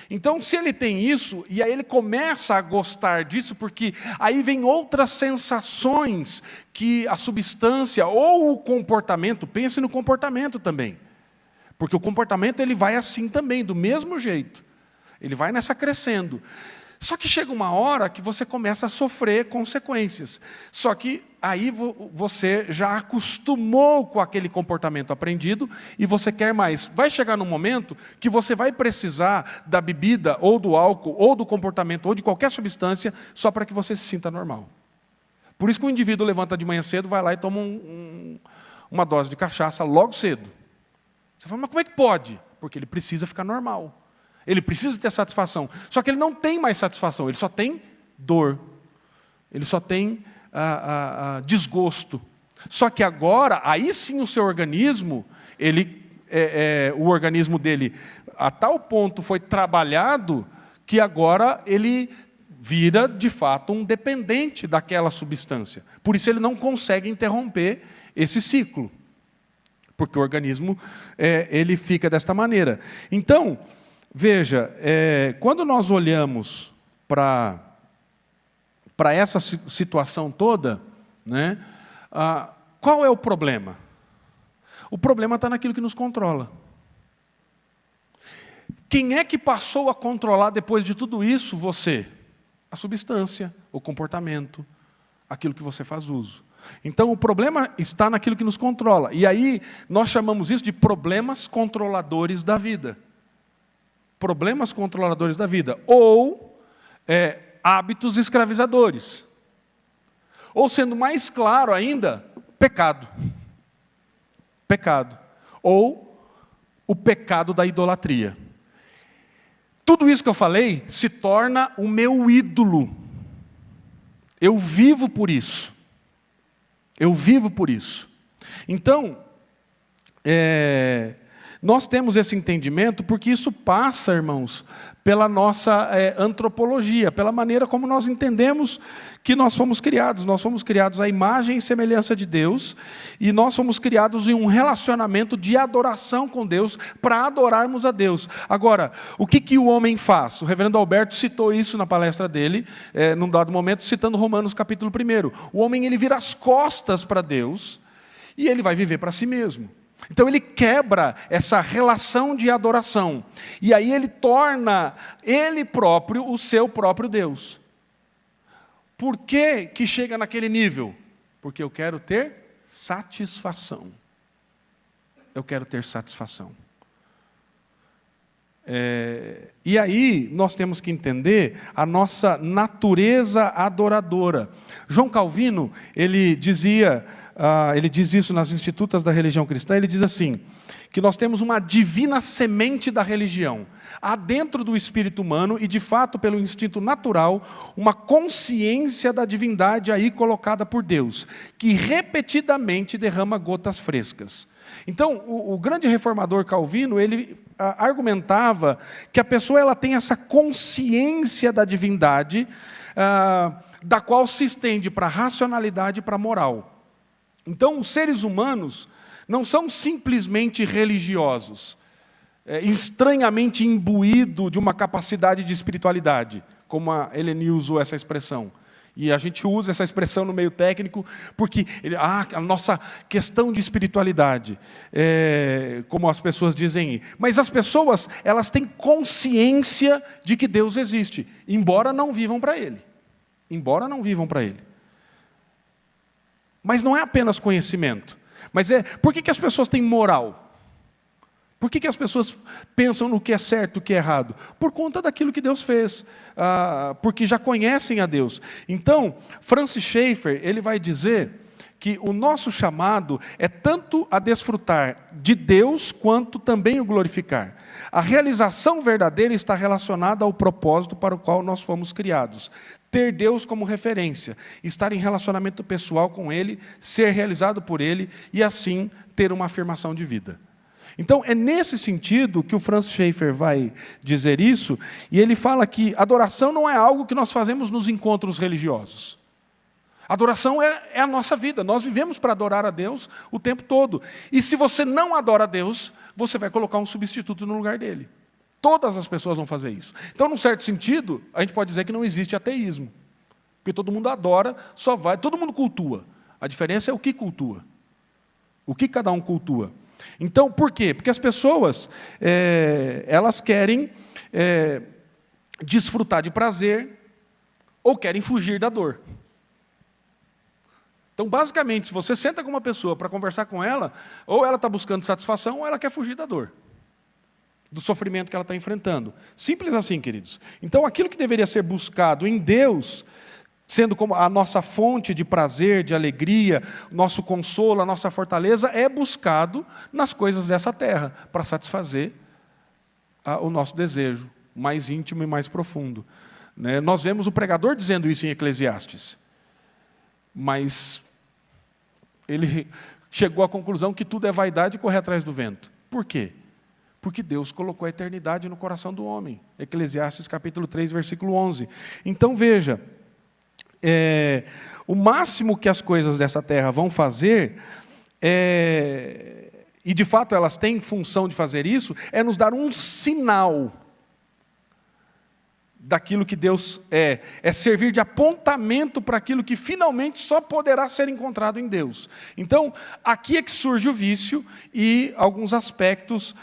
Então, se ele tem isso, e aí ele começa a gostar disso, porque aí vem outras sensações que a substância ou o comportamento, pense no comportamento também, porque o comportamento ele vai assim também, do mesmo jeito. Ele vai nessa crescendo. Só que chega uma hora que você começa a sofrer consequências. Só que aí você já acostumou com aquele comportamento aprendido e você quer mais. Vai chegar num momento que você vai precisar da bebida, ou do álcool, ou do comportamento, ou de qualquer substância, só para que você se sinta normal. Por isso que o indivíduo levanta de manhã cedo, vai lá e toma uma dose de cachaça logo cedo. Você fala, mas como é que pode? Porque ele precisa ficar normal. Ele precisa ter satisfação. Só que ele não tem mais satisfação, ele só tem dor. Ele só tem desgosto. Só que agora, aí sim o seu organismo, o organismo dele, a tal ponto foi trabalhado, que agora ele vira, de fato, um dependente daquela substância. Por isso ele não consegue interromper esse ciclo. Porque o organismo, ele fica desta maneira. Então, veja, quando nós olhamos para essa situação toda, né, qual é o problema? O problema está naquilo que nos controla. Quem é que passou a controlar depois de tudo isso você? A substância, o comportamento, aquilo que você faz uso. Então, o problema está naquilo que nos controla. E aí, nós chamamos isso de problemas controladores da vida. Problemas controladores da vida. Ou hábitos escravizadores. Ou, sendo mais claro ainda, pecado. Pecado. Ou o pecado da idolatria. Tudo isso que eu falei se torna o meu ídolo. Eu vivo por isso. Eu vivo por isso. Então, nós temos esse entendimento porque isso passa, irmãos, pela nossa antropologia, pela maneira como nós entendemos que nós fomos criados. Nós fomos criados à imagem e semelhança de Deus, e nós fomos criados em um relacionamento de adoração com Deus, para adorarmos a Deus. Agora, o que o homem faz? O reverendo Alberto citou isso na palestra dele, num dado momento, citando Romanos capítulo 1. O homem, ele vira as costas para Deus, e ele vai viver para si mesmo. Então ele quebra essa relação de adoração. E aí ele torna ele próprio o seu próprio Deus. Por que chega naquele nível? Porque eu quero ter satisfação. Eu quero ter satisfação. E aí nós temos que entender a nossa natureza adoradora. João Calvino, ele diz isso nas Institutas da Religião Cristã, ele diz assim, que nós temos uma divina semente da religião. Há dentro do espírito humano, e de fato pelo instinto natural, uma consciência da divindade aí colocada por Deus, que repetidamente derrama gotas frescas. Então, o grande reformador Calvino, ele argumentava que a pessoa ela tem essa consciência da divindade, da qual se estende para a racionalidade e para a moral. Então, os seres humanos não são simplesmente religiosos, estranhamente imbuídos de uma capacidade de espiritualidade, como a Eleni usou essa expressão. E a gente usa essa expressão no meio técnico, porque a nossa questão de espiritualidade, como as pessoas dizem. Mas as pessoas, elas têm consciência de que Deus existe, embora não vivam para Ele. Embora não vivam para Ele. Mas não é apenas conhecimento. Mas por que as pessoas têm moral? Por que as pessoas pensam no que é certo e o que é errado? Por conta daquilo que Deus fez. Porque já conhecem a Deus. Então, Francis Schaeffer, ele vai dizer que o nosso chamado é tanto a desfrutar de Deus, quanto também o glorificar. A realização verdadeira está relacionada ao propósito para o qual nós fomos criados. Ter Deus como referência, estar em relacionamento pessoal com Ele, ser realizado por Ele e assim ter uma afirmação de vida. Então é nesse sentido que o Francis Schaeffer vai dizer isso, e ele fala que adoração não é algo que nós fazemos nos encontros religiosos. Adoração é a nossa vida, nós vivemos para adorar a Deus o tempo todo. E se você não adora a Deus, você vai colocar um substituto no lugar dele. Todas as pessoas vão fazer isso. Então, num certo sentido, a gente pode dizer que não existe ateísmo. Porque todo mundo adora, todo mundo cultua. A diferença é o que cultua. O que cada um cultua. Então, por quê? Porque as pessoas, elas querem desfrutar de prazer ou querem fugir da dor. Então, basicamente, se você senta com uma pessoa para conversar com ela, ou ela está buscando satisfação, ou ela quer fugir da dor, do sofrimento que ela está enfrentando. Simples assim, queridos. Então, aquilo que deveria ser buscado em Deus, sendo como a nossa fonte de prazer, de alegria, nosso consolo, a nossa fortaleza, é buscado nas coisas dessa terra, para satisfazer o nosso desejo mais íntimo e mais profundo. Nós vemos o pregador dizendo isso em Eclesiastes, mas ele chegou à conclusão que tudo é vaidade e correr atrás do vento. Por quê? Porque Deus colocou a eternidade no coração do homem. Eclesiastes capítulo 3, versículo 11. Então veja, o máximo que as coisas dessa terra vão fazer, e de fato elas têm função de fazer isso, é nos dar um sinal daquilo que Deus é servir de apontamento para aquilo que finalmente só poderá ser encontrado em Deus. Então, aqui é que surge o vício e alguns aspectos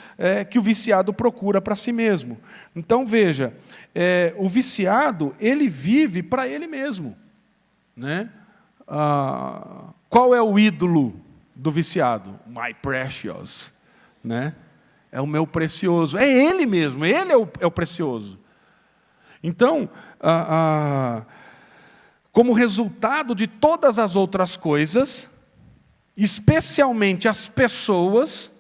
que o viciado procura para si mesmo. Então, veja, o viciado, ele vive para ele mesmo. Qual é o ídolo do viciado? My precious. É o meu precioso. É ele mesmo, ele é o precioso. Então, como resultado de todas as outras coisas, especialmente as pessoas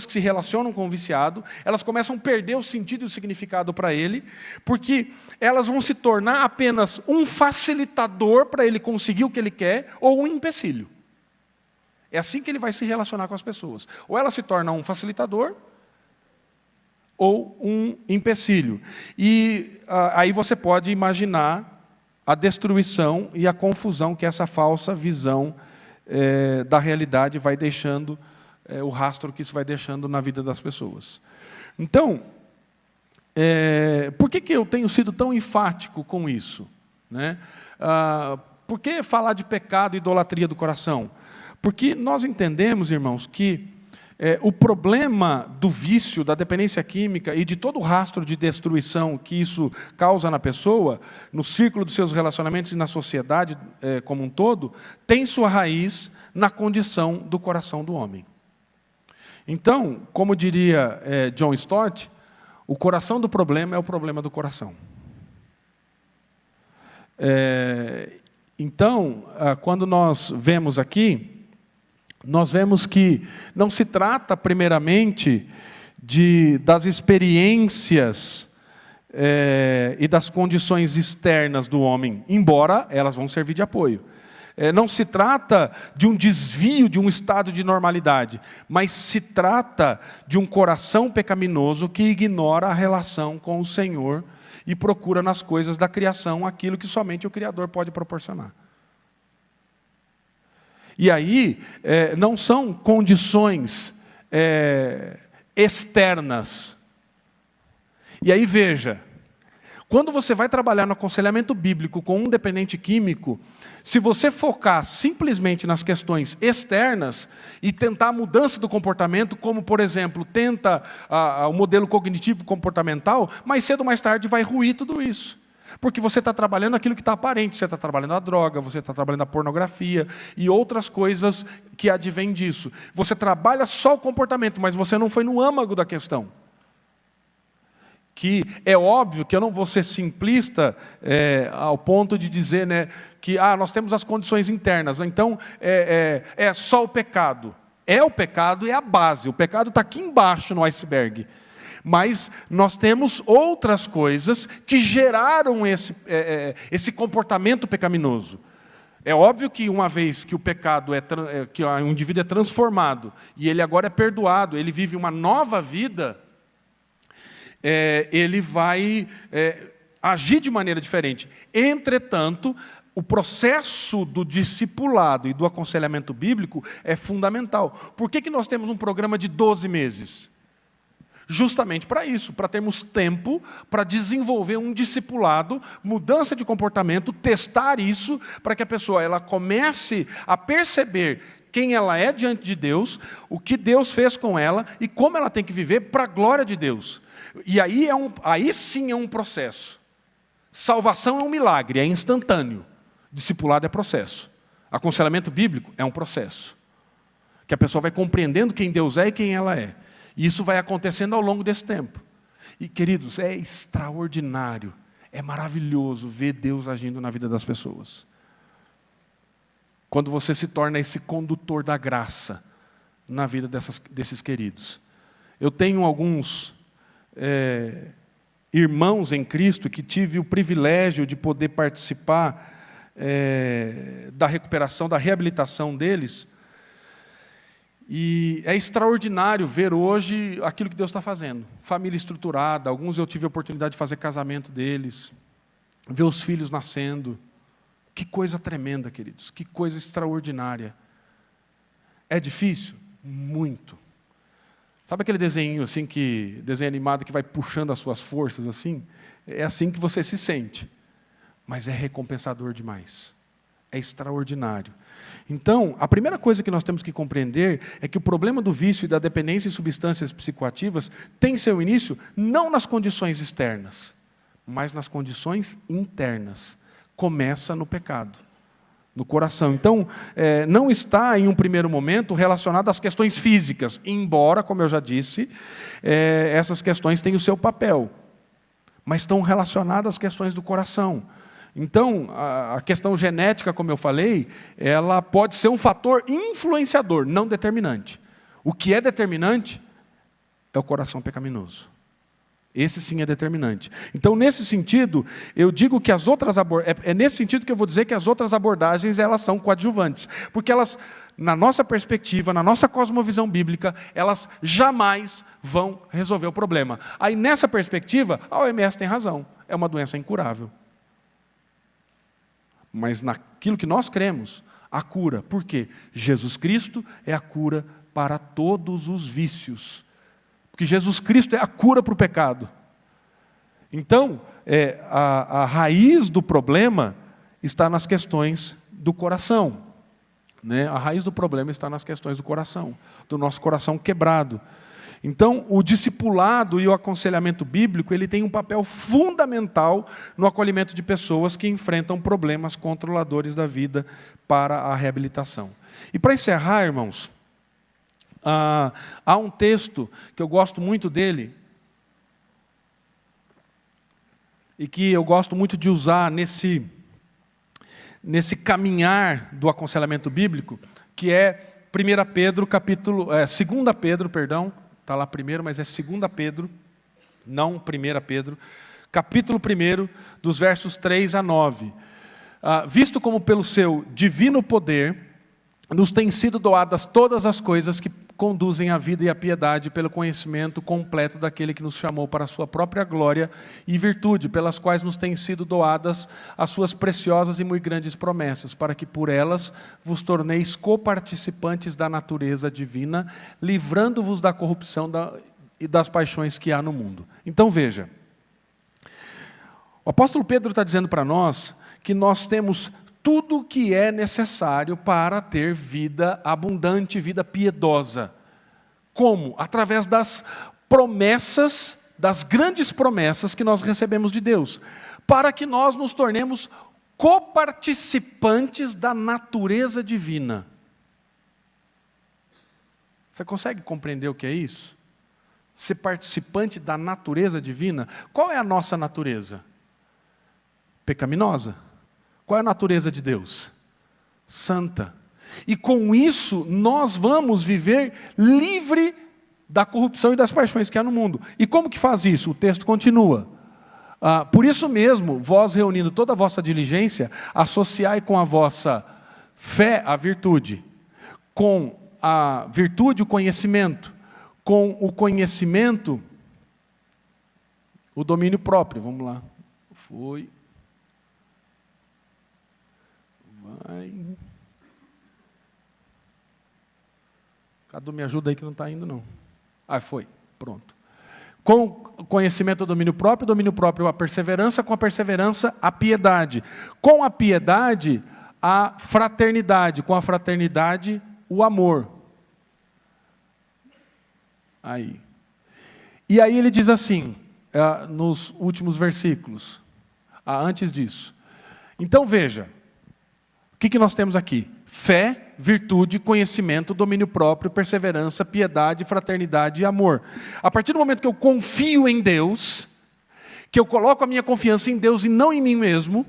que se relacionam com o viciado, elas começam a perder o sentido e o significado para ele, porque elas vão se tornar apenas um facilitador para ele conseguir o que ele quer, ou um empecilho. É assim que ele vai se relacionar com as pessoas. Ou ela se torna um facilitador, ou um empecilho. E aí você pode imaginar a destruição e a confusão que essa falsa visão da realidade vai deixando, o rastro que isso vai deixando na vida das pessoas. Então, por que eu tenho sido tão enfático com isso? Por que falar de pecado e idolatria do coração? Porque nós entendemos, irmãos, que o problema do vício, da dependência química e de todo o rastro de destruição que isso causa na pessoa, no círculo dos seus relacionamentos e na sociedade como um todo, tem sua raiz na condição do coração do homem. Então, como diria John Stott, o coração do problema é o problema do coração. Então, quando nós vemos aqui, nós vemos que não se trata, primeiramente, das experiências e das condições externas do homem, embora elas vão servir de apoio. Não se trata de um desvio de um estado de normalidade, mas se trata de um coração pecaminoso que ignora a relação com o Senhor e procura nas coisas da criação aquilo que somente o Criador pode proporcionar. E aí, não são condições externas. E aí, veja, quando você vai trabalhar no aconselhamento bíblico com um dependente químico, se você focar simplesmente nas questões externas e tentar a mudança do comportamento, como, por exemplo, tenta o modelo cognitivo comportamental, mais cedo ou mais tarde vai ruir tudo isso. Porque você está trabalhando aquilo que está aparente, você está trabalhando a droga, você está trabalhando a pornografia e outras coisas que advêm disso. Você trabalha só o comportamento, mas você não foi no âmago da questão. Que é óbvio que eu não vou ser simplista ao ponto de dizer que nós temos as condições internas, então é só o pecado. O pecado é a base, o pecado está aqui embaixo no iceberg. Mas nós temos outras coisas que geraram esse comportamento pecaminoso. É óbvio que uma vez que o pecado que o indivíduo é transformado, e ele agora é perdoado, ele vive uma nova vida, ele vai agir de maneira diferente. Entretanto, o processo do discipulado e do aconselhamento bíblico é fundamental. Por que nós temos um programa de 12 meses? Justamente para isso, para termos tempo para desenvolver um discipulado, mudança de comportamento, testar isso, para que a pessoa ela comece a perceber quem ela é diante de Deus, o que Deus fez com ela e como ela tem que viver para a glória de Deus. E aí sim é um processo. Salvação é um milagre, é instantâneo. Discipulado é processo. Aconselhamento bíblico é um processo. Que a pessoa vai compreendendo quem Deus é e quem ela é. E isso vai acontecendo ao longo desse tempo. E, queridos, é extraordinário, é maravilhoso ver Deus agindo na vida das pessoas. Quando você se torna esse condutor da graça na vida desses queridos. Eu tenho alguns irmãos em Cristo que tive o privilégio de poder participar da recuperação, da reabilitação deles. E é extraordinário ver hoje aquilo que Deus está fazendo. Família estruturada, alguns eu tive a oportunidade de fazer casamento deles, ver os filhos nascendo. Que coisa tremenda, queridos, que coisa extraordinária. É difícil? Muito. Sabe aquele desenho assim desenho animado que vai puxando as suas forças assim? É assim que você se sente. Mas é recompensador demais. É extraordinário. Então, a primeira coisa que nós temos que compreender é que o problema do vício e da dependência em substâncias psicoativas tem seu início não nas condições externas, mas nas condições internas. Começa no pecado, no coração. Então, não está em um primeiro momento relacionado às questões físicas, embora, como eu já disse, essas questões têm o seu papel, mas estão relacionadas às questões do coração. Então, a questão genética, como eu falei, ela pode ser um fator influenciador, não determinante. O que é determinante é o coração pecaminoso. Esse sim é determinante. Então, nesse sentido, eu digo que as outras é nesse sentido que eu vou dizer que as outras abordagens elas são coadjuvantes, porque elas, na nossa perspectiva, na nossa cosmovisão bíblica, elas jamais vão resolver o problema. Aí, nessa perspectiva, a OMS tem razão. É uma doença incurável. Mas naquilo que nós cremos, a cura. Por quê? Jesus Cristo é a cura para todos os vícios. Porque Jesus Cristo é a cura para o pecado. Então, a raiz do problema está nas questões do coração. Né? A raiz do problema está nas questões do coração, do nosso coração quebrado. Então, o discipulado e o aconselhamento bíblico, ele tem um papel fundamental no acolhimento de pessoas que enfrentam problemas controladores da vida para a reabilitação. E para encerrar, irmãos, há um texto que eu gosto muito dele e que eu gosto muito de usar nesse caminhar do aconselhamento bíblico, que é 2 Pedro, está lá primeiro, mas é 2 Pedro, não 1 Pedro, capítulo 1, dos versos 3 a 9. Visto como pelo seu divino poder, nos têm sido doadas todas as coisas que conduzem à vida e à piedade pelo conhecimento completo daquele que nos chamou para a sua própria glória e virtude, pelas quais nos têm sido doadas as suas preciosas e muito grandes promessas, para que por elas vos torneis coparticipantes da natureza divina, livrando-vos da corrupção e das paixões que há no mundo. Então veja, o apóstolo Pedro está dizendo para nós que nós temos tudo o que é necessário para ter vida abundante, vida piedosa. Como? Através das promessas, das grandes promessas que nós recebemos de Deus, para que nós nos tornemos coparticipantes da natureza divina. Você consegue compreender o que é isso? Ser participante da natureza divina? Qual é a nossa natureza? Pecaminosa. Qual é a natureza de Deus? Santa. E com isso, nós vamos viver livre da corrupção e das paixões que há no mundo. E como que faz isso? O texto continua. Por isso mesmo, vós reunindo toda a vossa diligência, associai com a vossa fé a virtude, com a virtude o conhecimento, com o conhecimento o domínio próprio. Vamos lá. Cadu, me ajuda aí que não está indo, não. Foi. Pronto. Com conhecimento o domínio próprio a perseverança, com a perseverança a piedade. Com a piedade a fraternidade, com a fraternidade o amor. E aí ele diz assim, nos últimos versículos. Antes disso. Então veja, o que nós temos aqui? Fé, virtude, conhecimento, domínio próprio, perseverança, piedade, fraternidade e amor. A partir do momento que eu confio em Deus, que eu coloco a minha confiança em Deus e não em mim mesmo,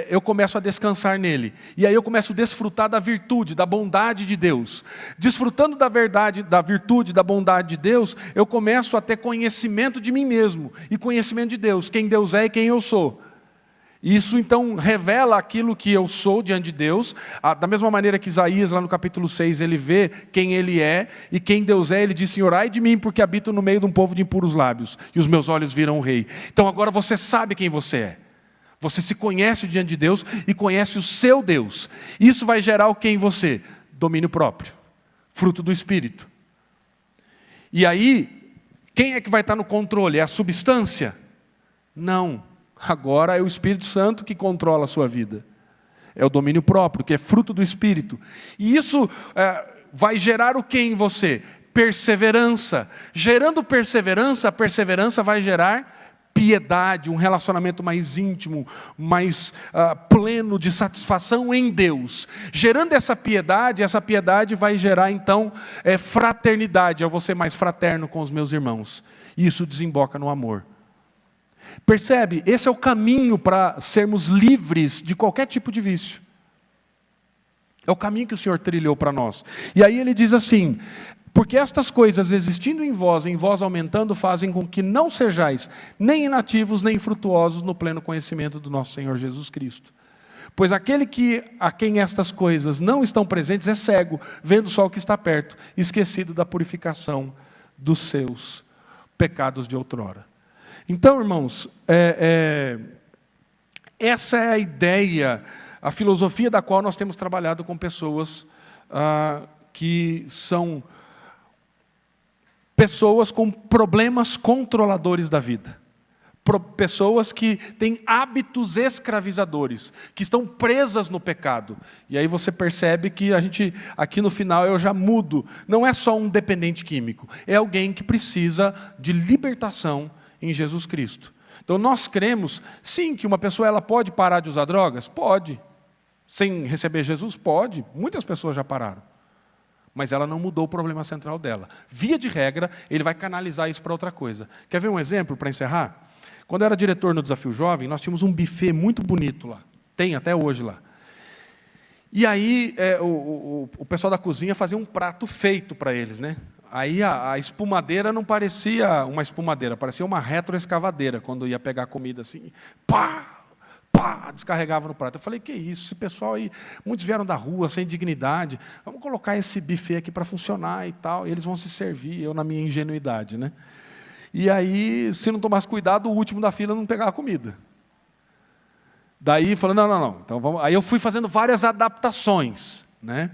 eu começo a descansar nele. E aí eu começo a desfrutar da virtude, da bondade de Deus. Desfrutando da verdade, da virtude, da bondade de Deus, eu começo a ter conhecimento de mim mesmo e conhecimento de Deus, quem Deus é e quem eu sou. Isso então revela aquilo que eu sou diante de Deus, da mesma maneira que Isaías, lá no capítulo 6, ele vê quem ele é e quem Deus é. Ele diz: Senhor, ai de mim, porque habito no meio de um povo de impuros lábios, e os meus olhos viram o Rei. Então agora você sabe quem você é. Você se conhece diante de Deus e conhece o seu Deus. Isso vai gerar o que em você? Domínio próprio, fruto do Espírito. E aí, quem é que vai estar no controle? É a substância? Não. Agora é o Espírito Santo que controla a sua vida. É o domínio próprio, que é fruto do Espírito. E isso vai gerar o que em você? Perseverança. Gerando perseverança, a perseverança vai gerar piedade, um relacionamento mais íntimo, mais pleno de satisfação em Deus. Gerando essa piedade vai gerar então fraternidade. Eu vou ser mais fraterno com os meus irmãos. E isso desemboca no amor. Percebe? Esse é o caminho para sermos livres de qualquer tipo de vício. É o caminho que o Senhor trilhou para nós. E aí ele diz assim: porque estas coisas existindo em vós aumentando, fazem com que não sejais nem inativos, nem infrutuosos no pleno conhecimento do nosso Senhor Jesus Cristo. Pois aquele a quem estas coisas não estão presentes é cego, vendo só o que está perto, esquecido da purificação dos seus pecados de outrora. Então, irmãos, essa é a ideia, a filosofia da qual nós temos trabalhado com pessoas que são pessoas com problemas controladores da vida. Pessoas que têm hábitos escravizadores, que estão presas no pecado. E aí você percebe que aqui no final eu já mudo. Não é só um dependente químico, é alguém que precisa de libertação em Jesus Cristo. Então nós cremos, sim, que uma pessoa ela pode parar de usar drogas? Pode. Sem receber Jesus? Pode. Muitas pessoas já pararam. Mas ela não mudou o problema central dela. Via de regra, ele vai canalizar isso para outra coisa. Quer ver um exemplo para encerrar? Quando eu era diretor no Desafio Jovem, nós tínhamos um buffet muito bonito lá. Tem até hoje lá. E aí o pessoal da cozinha fazia um prato feito para eles, né? Aí a espumadeira não parecia uma espumadeira, parecia uma retroescavadeira, quando ia pegar a comida assim, pá, descarregava no prato. Eu falei: que isso, esse pessoal aí, muitos vieram da rua, sem dignidade, vamos colocar esse buffet aqui para funcionar e tal, e eles vão se servir, eu na minha ingenuidade, né? E aí, se não tomasse cuidado, o último da fila não pegava a comida. Daí, falei: não, então vamos. Aí eu fui fazendo várias adaptações, né?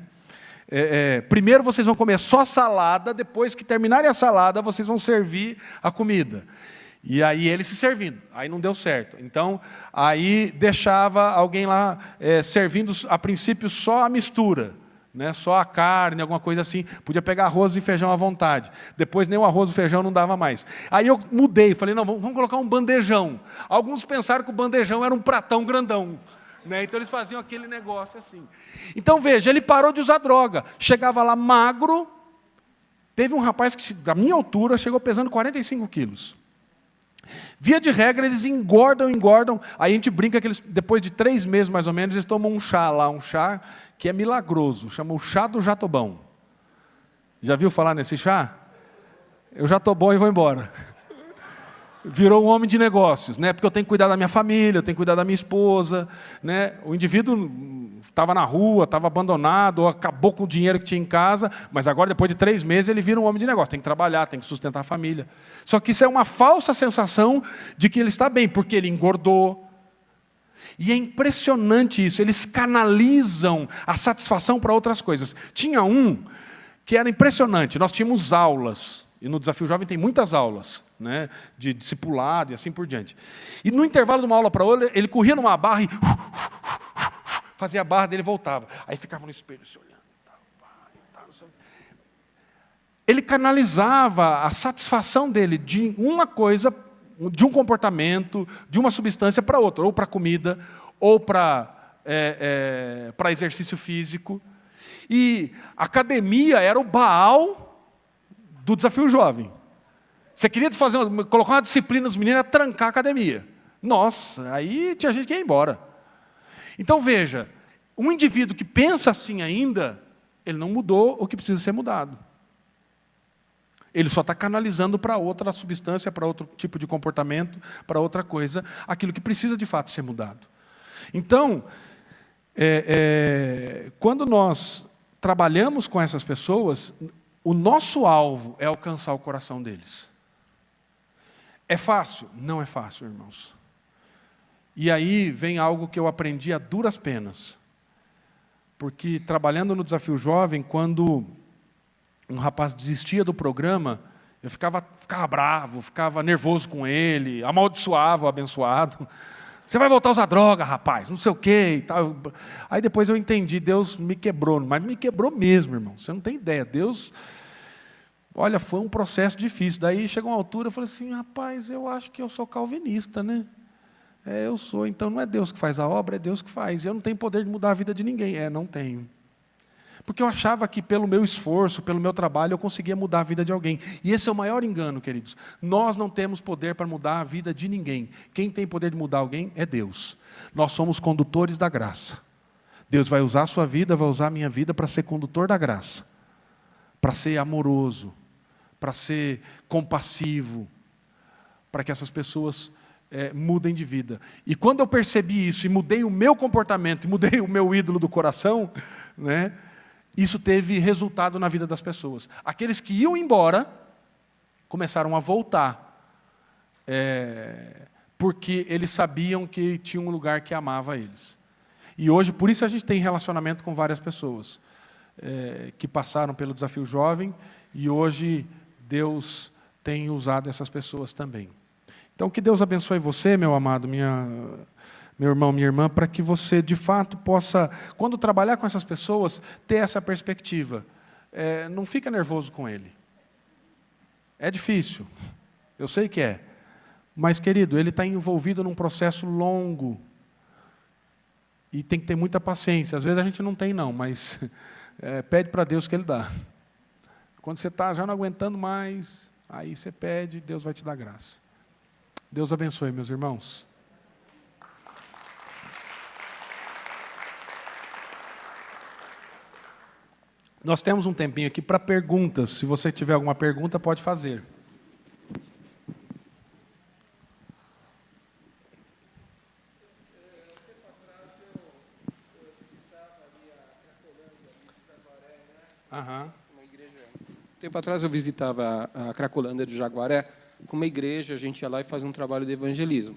Primeiro vocês vão comer só salada, depois que terminarem a salada, vocês vão servir a comida. E aí eles se servindo, aí não deu certo. Então, aí deixava alguém lá servindo, a princípio, só a mistura, né? Só a carne, alguma coisa assim. Podia pegar arroz e feijão à vontade. Depois nem o arroz e o feijão não dava mais. Aí eu mudei, falei: não, vamos colocar um bandejão. Alguns pensaram que o bandejão era um pratão grandão. Né? Então eles faziam aquele negócio assim. Então veja, ele parou de usar droga. Chegava lá magro. Teve um rapaz que, da minha altura, chegou pesando 45 quilos. Via de regra, eles engordam. Aí a gente brinca que eles, depois de 3 meses, mais ou menos, eles tomam um chá lá, um chá que é milagroso, chama o chá do Jatobão. Já viu falar nesse chá? Eu já estou bom e vou embora. Virou um homem de negócios, né? Porque eu tenho que cuidar da minha família, eu tenho que cuidar da minha esposa, né? O indivíduo estava na rua, estava abandonado, ou acabou com o dinheiro que tinha em casa, mas agora, depois de 3 meses, ele vira um homem de negócio, tem que trabalhar, tem que sustentar a família. Só que isso é uma falsa sensação de que ele está bem, porque ele engordou. E é impressionante isso, eles canalizam a satisfação para outras coisas. Tinha um que era impressionante, nós tínhamos aulas, e no Desafio Jovem tem muitas aulas, né, de discipulado e assim por diante. E no intervalo de uma aula para outra, ele corria numa barra e fazia a barra dele e voltava. Aí ficava no espelho se olhando. ele canalizava a satisfação dele de uma coisa, de um comportamento, de uma substância para outra, ou para comida, ou para exercício físico. E a academia era o Baal do Desafio Jovem. Você queria colocar uma disciplina dos meninos, era trancar a academia. Nossa, aí tinha gente que ia embora. Então veja, um indivíduo que pensa assim ainda, ele não mudou o que precisa ser mudado. Ele só está canalizando para outra substância, para outro tipo de comportamento, para outra coisa, aquilo que precisa de fato ser mudado. Então, quando nós trabalhamos com essas pessoas, o nosso alvo é alcançar o coração deles. É fácil? Não é fácil, irmãos. E aí vem algo que eu aprendi a duras penas. Porque trabalhando no Desafio Jovem, quando um rapaz desistia do programa, eu ficava bravo, ficava nervoso com ele, amaldiçoava o abençoado. Você vai voltar a usar droga, rapaz, não sei o quê e tal. Aí depois eu entendi, Deus me quebrou, mas me quebrou mesmo, irmão. Você não tem ideia. Deus, olha, foi um processo difícil. Daí chegou uma altura, eu falei assim, rapaz, eu acho que eu sou calvinista, né? Eu sou, então não é Deus que faz a obra, é Deus que faz. Eu não tenho poder de mudar a vida de ninguém. Não tenho. Porque eu achava que pelo meu esforço, pelo meu trabalho, eu conseguia mudar a vida de alguém. E esse é o maior engano, queridos. Nós não temos poder para mudar a vida de ninguém. Quem tem poder de mudar alguém é Deus. Nós somos condutores da graça. Deus vai usar a sua vida, vai usar a minha vida para ser condutor da graça. Para ser amoroso, para ser compassivo, para que essas pessoas mudem de vida. E quando eu percebi isso, e mudei o meu comportamento, e mudei o meu ídolo do coração, né, isso teve resultado na vida das pessoas. Aqueles que iam embora, começaram a voltar, porque eles sabiam que tinha um lugar que amava eles. E hoje, por isso a gente tem relacionamento com várias pessoas, que passaram pelo Desafio Jovem, e hoje Deus tem usado essas pessoas também. Então, que Deus abençoe você, meu amado, meu irmão, minha irmã, para que você, de fato, possa, quando trabalhar com essas pessoas, ter essa perspectiva. Não fica nervoso com ele. É difícil, eu sei que é. Mas, querido, ele está envolvido num processo longo. E tem que ter muita paciência. Às vezes a gente não tem, não, mas pede para Deus que Ele dá. Quando você está já não aguentando mais, aí você pede, Deus vai te dar graça. Deus abençoe, meus irmãos. Nós temos um tempinho aqui para perguntas. Se você tiver alguma pergunta, pode fazer. Tempo atrás eu visitava a Cracolândia do Jaguaré com uma igreja, a gente ia lá e fazia um trabalho de evangelismo.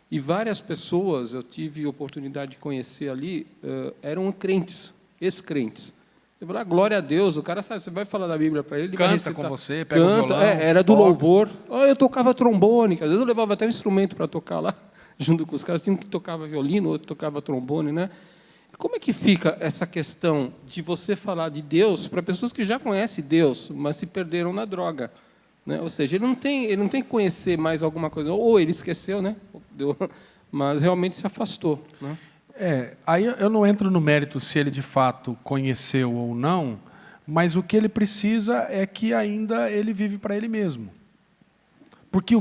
E várias pessoas, eu tive a oportunidade de conhecer ali, eram crentes, ex-crentes. Eu falei, glória a Deus, o cara sabe, você vai falar da Bíblia para ele, ele canta vai recitar, com você, pega o violão. Era do louvor. Eu tocava trombone, às vezes eu levava até um instrumento para tocar lá, junto com os caras, tinha um que tocava violino, outro tocava trombone, né? Como é que fica essa questão de você falar de Deus para pessoas que já conhecem Deus, mas se perderam na droga? Né? Ou seja, ele não tem que conhecer mais alguma coisa. Ou ele esqueceu, né? Mas realmente se afastou. Né? Aí eu não entro no mérito se ele de fato conheceu ou não, mas o que ele precisa é que ainda ele vive para ele mesmo. Porque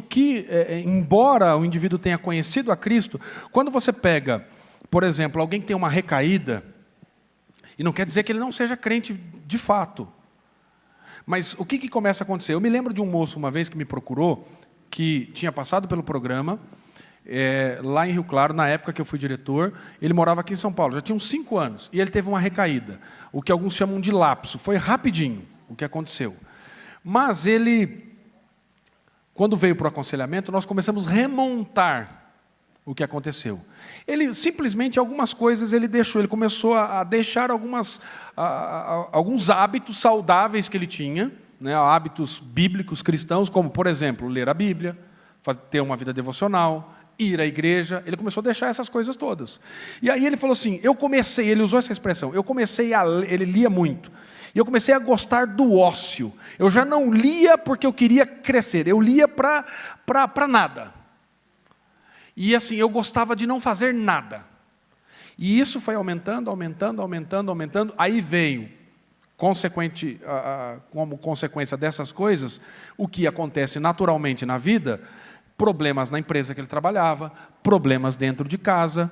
embora o indivíduo tenha conhecido a Cristo, quando você pega... Por exemplo, alguém que tem uma recaída, e não quer dizer que ele não seja crente de fato. Mas o que começa a acontecer? Eu me lembro de um moço, uma vez, que me procurou, que tinha passado pelo programa, lá em Rio Claro, na época que eu fui diretor. Ele morava aqui em São Paulo, já tinha uns 5 anos, e ele teve uma recaída, o que alguns chamam de lapso. Foi rapidinho o que aconteceu. Mas ele, quando veio para o aconselhamento, nós começamos a remontar o que aconteceu. Ele simplesmente, algumas coisas ele deixou, ele começou a deixar alguns hábitos saudáveis que ele tinha, né, hábitos bíblicos cristãos, como, por exemplo, ler a Bíblia, ter uma vida devocional, ir à igreja, ele começou a deixar essas coisas todas. E aí ele falou assim, ele usou essa expressão, ele lia muito, e eu comecei a gostar do ócio. Eu já não lia porque eu queria crescer, eu lia para nada. E assim, eu gostava de não fazer nada. E isso foi aumentando, aí veio, como consequência dessas coisas, o que acontece naturalmente na vida, problemas na empresa que ele trabalhava, problemas dentro de casa,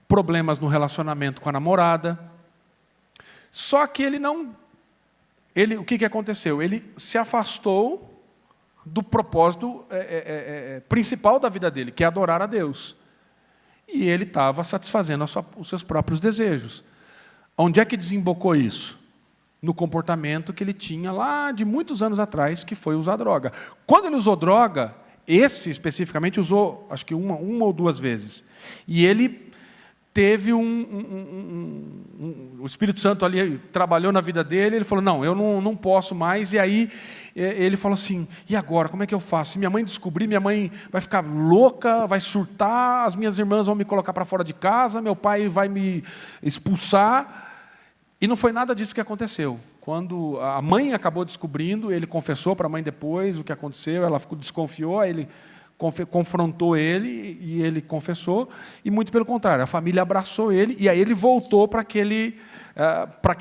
problemas no relacionamento com a namorada. Só que o que aconteceu? Ele se afastou do propósito principal da vida dele, que é adorar a Deus. E ele estava satisfazendo os seus próprios desejos. Onde é que desembocou isso? No comportamento que ele tinha lá de muitos anos atrás, que foi usar droga. Quando ele usou droga, esse especificamente usou, acho que uma ou duas vezes. E ele teve o Espírito Santo ali trabalhou na vida dele, ele falou, não, eu não posso mais. E aí ele falou assim, e agora, como é que eu faço? Se minha mãe descobrir, minha mãe vai ficar louca, vai surtar, as minhas irmãs vão me colocar para fora de casa, meu pai vai me expulsar. E não foi nada disso que aconteceu. Quando a mãe acabou descobrindo, ele confessou para a mãe depois o que aconteceu, ela desconfiou, aí ele confrontou ele e ele confessou, e muito pelo contrário, a família abraçou ele, e aí ele voltou para aquele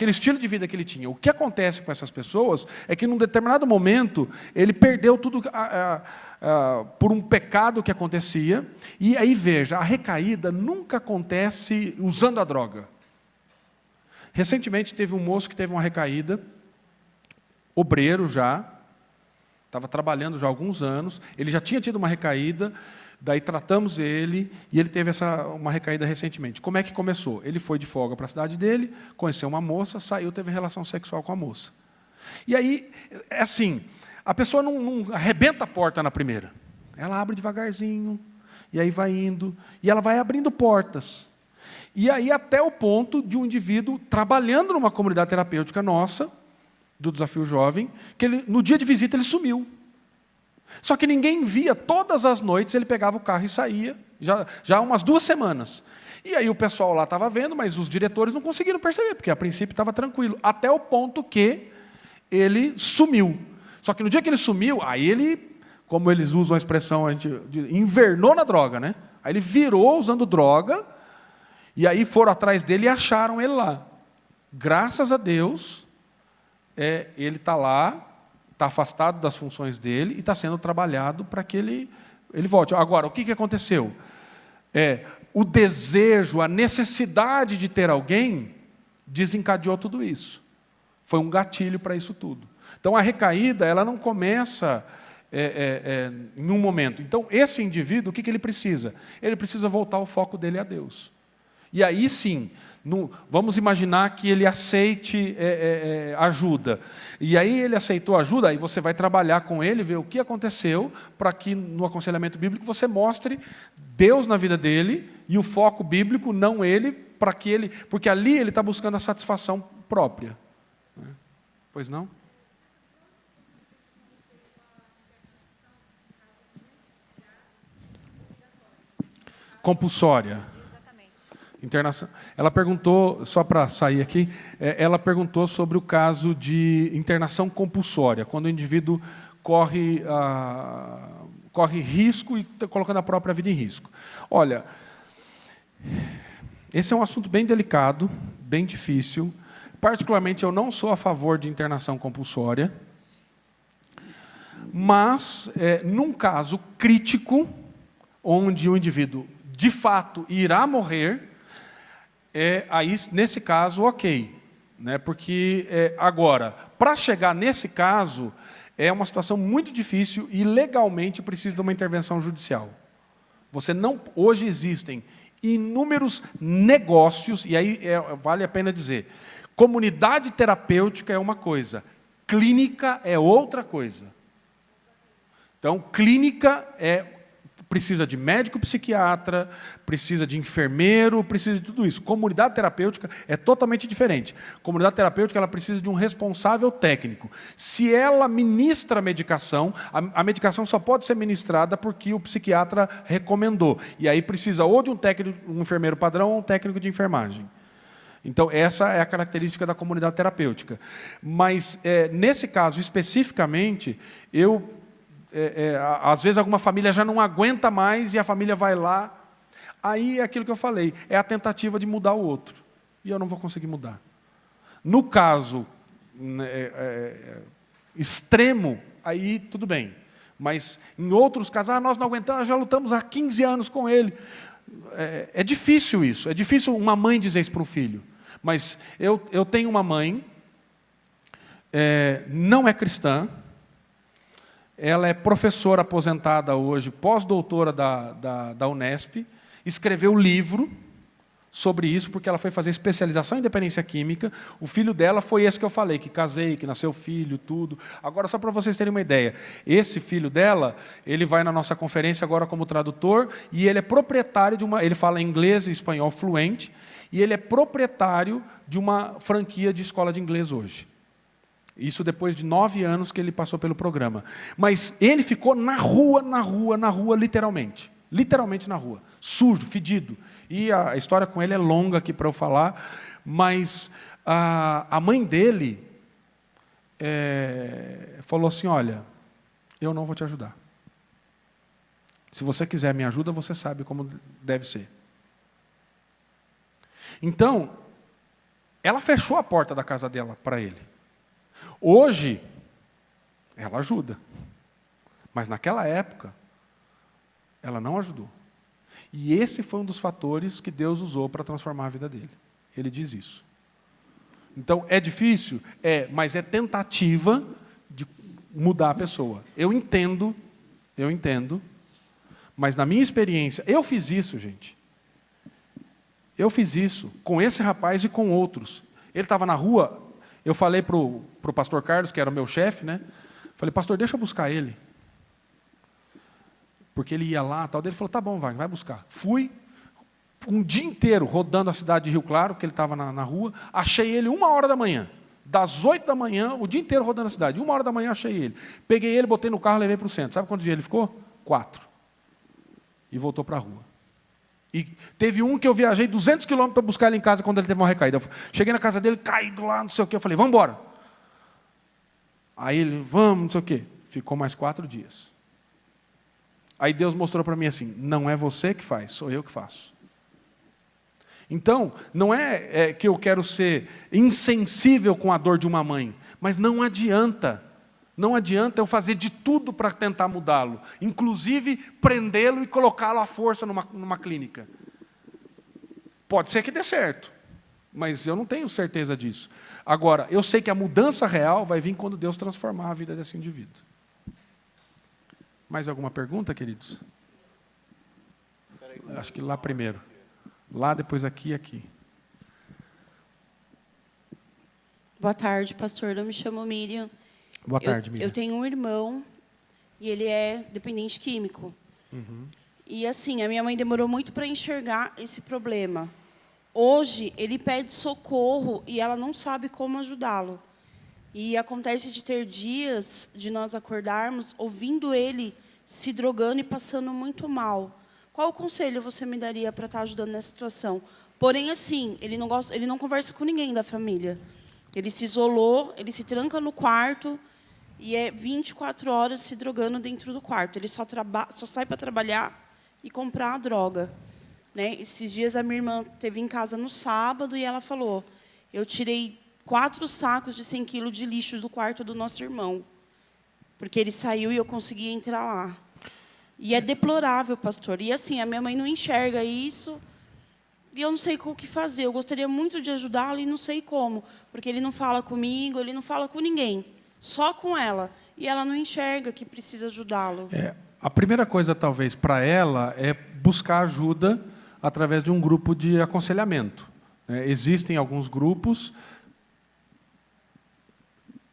estilo de vida que ele tinha. O que acontece com essas pessoas é que, num determinado momento, ele perdeu tudo por um pecado que acontecia, e aí, veja, a recaída nunca acontece usando a droga. Recentemente teve um moço que teve uma recaída, obreiro já, estava trabalhando já há alguns anos, ele já tinha tido uma recaída, daí tratamos ele, e ele teve uma recaída recentemente. Como é que começou? Ele foi de folga para a cidade dele, conheceu uma moça, saiu, teve relação sexual com a moça. E aí, é assim, a pessoa não arrebenta a porta na primeira, ela abre devagarzinho, e aí vai indo, e ela vai abrindo portas. E aí até o ponto de um indivíduo trabalhando numa comunidade terapêutica nossa, do Desafio Jovem, que no dia de visita ele sumiu. Só que ninguém via, todas as noites ele pegava o carro e saía, já há umas 2 semanas. E aí o pessoal lá estava vendo, mas os diretores não conseguiram perceber, porque a princípio estava tranquilo, até o ponto que ele sumiu. Só que no dia que ele sumiu, aí ele, como eles usam a expressão, invernou na droga, né? Aí ele virou usando droga, e aí foram atrás dele e acharam ele lá. Graças a Deus, ele está lá, está afastado das funções dele e está sendo trabalhado para que ele volte. Agora, o que aconteceu? O desejo, a necessidade de ter alguém desencadeou tudo isso. Foi um gatilho para isso tudo. Então, a recaída, ela não começa em um momento. Então, esse indivíduo, o que ele precisa? Ele precisa voltar o foco dele a Deus. E aí sim, vamos imaginar que ele aceite ajuda. E aí ele aceitou ajuda, aí você vai trabalhar com ele, ver o que aconteceu, para que no aconselhamento bíblico você mostre Deus na vida dele, e o foco bíblico, não ele, porque ali ele está buscando a satisfação própria. Pois não? Compulsória. Internação. Ela perguntou, só para sair aqui, ela perguntou sobre o caso de internação compulsória, quando o indivíduo corre risco e está colocando a própria vida em risco. Olha, esse é um assunto bem delicado, bem difícil. Particularmente, eu não sou a favor de internação compulsória, mas, num caso crítico, onde o indivíduo, de fato, irá morrer, aí, nesse caso, ok. Né? Porque, agora, para chegar nesse caso, é uma situação muito difícil e, legalmente, precisa de uma intervenção judicial. Hoje existem inúmeros negócios, e aí vale a pena dizer, comunidade terapêutica é uma coisa, clínica é outra coisa. Então, clínica precisa de médico psiquiatra, precisa de enfermeiro, precisa de tudo isso. Comunidade terapêutica é totalmente diferente. Comunidade terapêutica ela precisa de um responsável técnico. Se ela ministra a medicação medicação só pode ser ministrada porque o psiquiatra recomendou. E aí precisa ou de um técnico, um enfermeiro padrão ou um técnico de enfermagem. Então, essa é a característica da comunidade terapêutica. Mas, nesse caso especificamente, às vezes alguma família já não aguenta mais e a família vai lá. Aí é aquilo que eu falei, é a tentativa de mudar o outro. E eu não vou conseguir mudar. No caso extremo, aí tudo bem. Mas em outros casos, nós não aguentamos, já lutamos há 15 anos com ele. É difícil isso, é difícil uma mãe dizer isso para um filho. Mas eu tenho uma mãe, não é cristã, ela é professora aposentada hoje, pós-doutora da Unesp, escreveu livro sobre isso, porque ela foi fazer especialização em dependência química. O filho dela foi esse que eu falei, que casei, que nasceu filho, tudo. Agora, só para vocês terem uma ideia, esse filho dela, ele vai na nossa conferência agora como tradutor, e ele é proprietário de ele fala inglês e espanhol fluente, e ele é proprietário de uma franquia de escola de inglês hoje. Isso depois de 9 anos que ele passou pelo programa. Mas ele ficou na rua, literalmente. Literalmente na rua. Sujo, fedido. E a história com ele é longa aqui para eu falar, mas a mãe dele falou assim, olha, eu não vou te ajudar. Se você quiser minha ajuda, você sabe como deve ser. Então, ela fechou a porta da casa dela para ele. Hoje, ela ajuda. Mas naquela época, ela não ajudou. E esse foi um dos fatores que Deus usou para transformar a vida dele. Ele diz isso. Então, é difícil? Mas é tentativa de mudar a pessoa. Eu entendo, mas na minha experiência, eu fiz isso, gente. Eu fiz isso com esse rapaz e com outros. Ele estava na rua, eu falei para o pastor Carlos, que era o meu chefe, né? Falei, pastor, deixa eu buscar ele. Porque ele ia lá, tal. Ele falou, tá bom, vai buscar. Fui um dia inteiro rodando a cidade de Rio Claro, porque ele estava na rua. Achei ele 1h da manhã. Das 8 da manhã, o dia inteiro rodando a cidade. 1h da manhã achei ele. Peguei ele, botei no carro e levei para o centro. Sabe quantos dias ele ficou? 4. E voltou para a rua. E teve um que eu viajei 200 quilômetros para buscar ele em casa quando ele teve uma recaída. Eu cheguei na casa dele, caído lá, não sei o quê. Eu falei, vamos embora. Aí ele, vamos, não sei o quê. Ficou mais 4 dias. Aí Deus mostrou para mim assim, não é você que faz, sou eu que faço. Então, não é que eu quero ser insensível com a dor de uma mãe, mas não adianta. Não adianta eu fazer de tudo para tentar mudá-lo, inclusive prendê-lo e colocá-lo à força numa clínica. Pode ser que dê certo, mas eu não tenho certeza disso. Agora, eu sei que a mudança real vai vir quando Deus transformar a vida desse indivíduo. Mais alguma pergunta, queridos? Acho que lá primeiro. Lá, depois aqui e aqui. Boa tarde, pastor. Eu me chamo Miriam. Boa tarde, Miriam. Eu tenho um irmão e ele é dependente químico. Uhum. E assim, a minha mãe demorou muito para enxergar esse problema. Hoje, ele pede socorro e ela não sabe como ajudá-lo. E acontece de ter dias de nós acordarmos ouvindo ele se drogando e passando muito mal. Qual conselho você me daria para estar ajudando nessa situação? Porém, assim, ele não conversa com ninguém da família. Ele se isolou, ele se tranca no quarto e é 24 horas se drogando dentro do quarto. Ele só sai para trabalhar e comprar a droga. Né? Esses dias a minha irmã esteve em casa no sábado e ela falou, eu tirei 4 sacos de 100 quilos de lixo do quarto do nosso irmão. Porque ele saiu e eu consegui entrar lá. E é deplorável, pastor. E assim, a minha mãe não enxerga isso e eu não sei o que fazer. Eu gostaria muito de ajudá-lo e não sei como. Porque ele não fala comigo, ele não fala com ninguém. Só com ela. E ela não enxerga que precisa ajudá-lo. A primeira coisa, talvez, para ela é buscar ajuda através de um grupo de aconselhamento. Existem alguns grupos.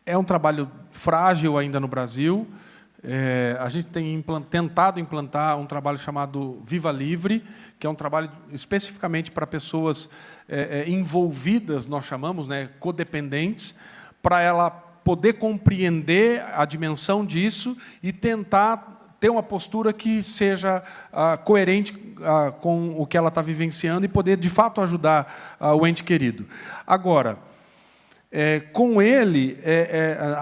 É um trabalho frágil ainda no Brasil. A gente tem tentado implantar um trabalho chamado Viva Livre, que é um trabalho especificamente para pessoas envolvidas, nós chamamos, né, codependentes, para ela poder compreender a dimensão disso e tentar ter uma postura que seja coerente com o que ela está vivenciando e poder, de fato, ajudar o ente querido. Agora, com ele,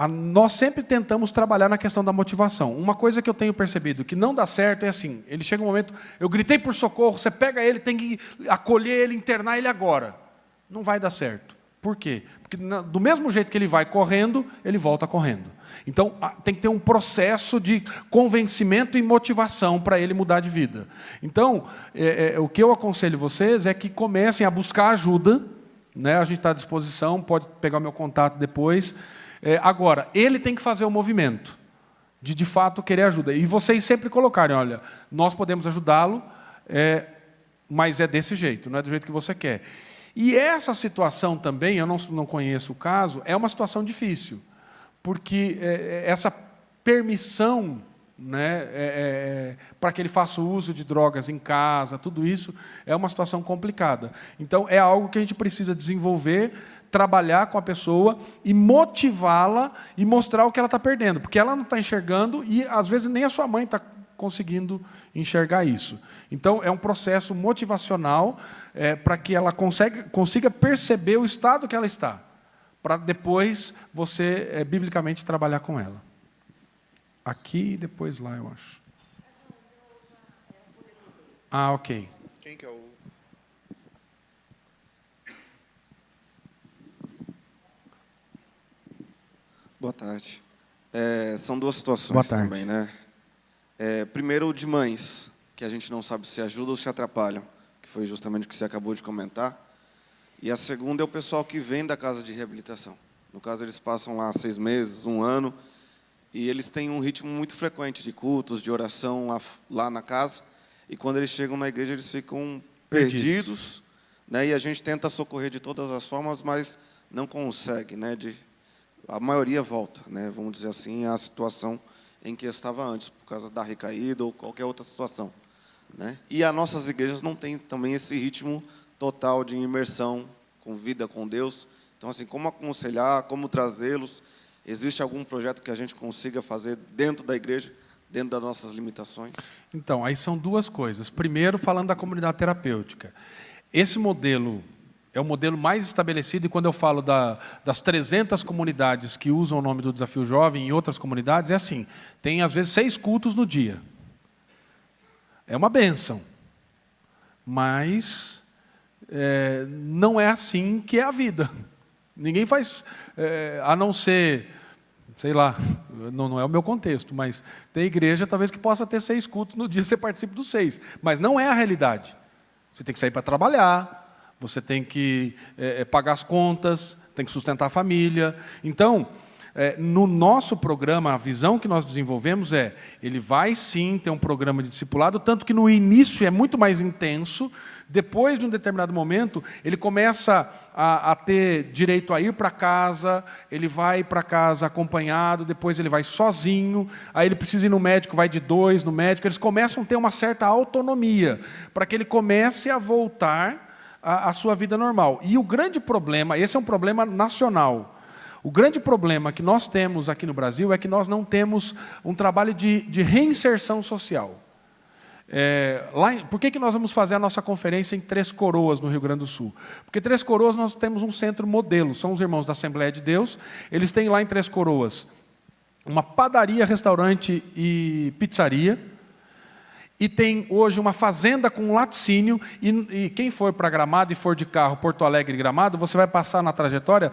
nós sempre tentamos trabalhar na questão da motivação. Uma coisa que eu tenho percebido que não dá certo é assim, ele chega um momento, eu gritei por socorro, você pega ele, tem que acolher ele, internar ele agora. Não vai dar certo. Por quê? Porque do mesmo jeito que ele vai correndo, ele volta correndo. Então, tem que ter um processo de convencimento e motivação para ele mudar de vida. Então, o que eu aconselho vocês é que comecem a buscar ajuda, né? A gente está à disposição, pode pegar o meu contato depois. Agora, ele tem que fazer o movimento de fato, querer ajuda. E vocês sempre colocarem, olha, nós podemos ajudá-lo, mas é desse jeito, não é do jeito que você quer. E essa situação também, eu não conheço o caso, é uma situação difícil, porque essa permissão, né, para que ele faça uso de drogas em casa, tudo isso é uma situação complicada. Então, é algo que a gente precisa desenvolver, trabalhar com a pessoa e motivá-la e mostrar o que ela está perdendo, porque ela não está enxergando e, às vezes, nem a sua mãe está conseguindo enxergar isso. Então, é um processo motivacional para que ela consiga perceber o estado que ela está, para depois você, biblicamente, trabalhar com ela. Aqui e depois lá, eu acho. Ok. Quem que é o... Boa tarde. São duas situações também, né? Primeiro, o de mães, que a gente não sabe se ajudam ou se atrapalham, que foi justamente o que você acabou de comentar. E a segunda é o pessoal que vem da casa de reabilitação. No caso, eles passam lá 6 meses, 1 ano, e eles têm um ritmo muito frequente de cultos, de oração lá na casa. E quando eles chegam na igreja, eles ficam perdidos, né? E a gente tenta socorrer de todas as formas, mas não consegue, né? A maioria volta, né? Vamos dizer assim, à situação em que estava antes, por causa da recaída ou qualquer outra situação, né? E as nossas igrejas não têm também esse ritmo total de imersão com vida com Deus. Então, assim, como aconselhar, como trazê-los? Existe algum projeto que a gente consiga fazer dentro da igreja, dentro das nossas limitações? Então, aí são duas coisas. Primeiro, falando da comunidade terapêutica. Esse modelo é o modelo mais estabelecido, e quando eu falo das 300 comunidades que usam o nome do Desafio Jovem em outras comunidades, é assim, tem às vezes 6 cultos no dia. É uma bênção, mas não é assim que é a vida. Ninguém faz, a não ser, sei lá, não é o meu contexto, mas tem igreja talvez que possa ter 6 cultos no dia, você participa dos 6, mas não é a realidade. Você tem que sair para trabalhar, você tem que pagar as contas, tem que sustentar a família. Então, no nosso programa, a visão que nós desenvolvemos ele vai sim ter um programa de discipulado, tanto que no início é muito mais intenso, depois de um determinado momento, ele começa a ter direito a ir para casa, ele vai para casa acompanhado, depois ele vai sozinho, aí ele precisa ir no médico, vai de 2 no médico, eles começam a ter uma certa autonomia, para que ele comece a voltar a sua vida normal. E o grande problema, esse é um problema nacional, o grande problema que nós temos aqui no Brasil é que nós não temos um trabalho de reinserção social. Por que nós vamos fazer a nossa conferência em Três Coroas, no Rio Grande do Sul? Porque Três Coroas nós temos um centro modelo, são os irmãos da Assembleia de Deus, eles têm lá em Três Coroas uma padaria, restaurante e pizzaria, e tem hoje uma fazenda com laticínio, e quem for para Gramado e for de carro, Porto Alegre e Gramado, você vai passar na trajetória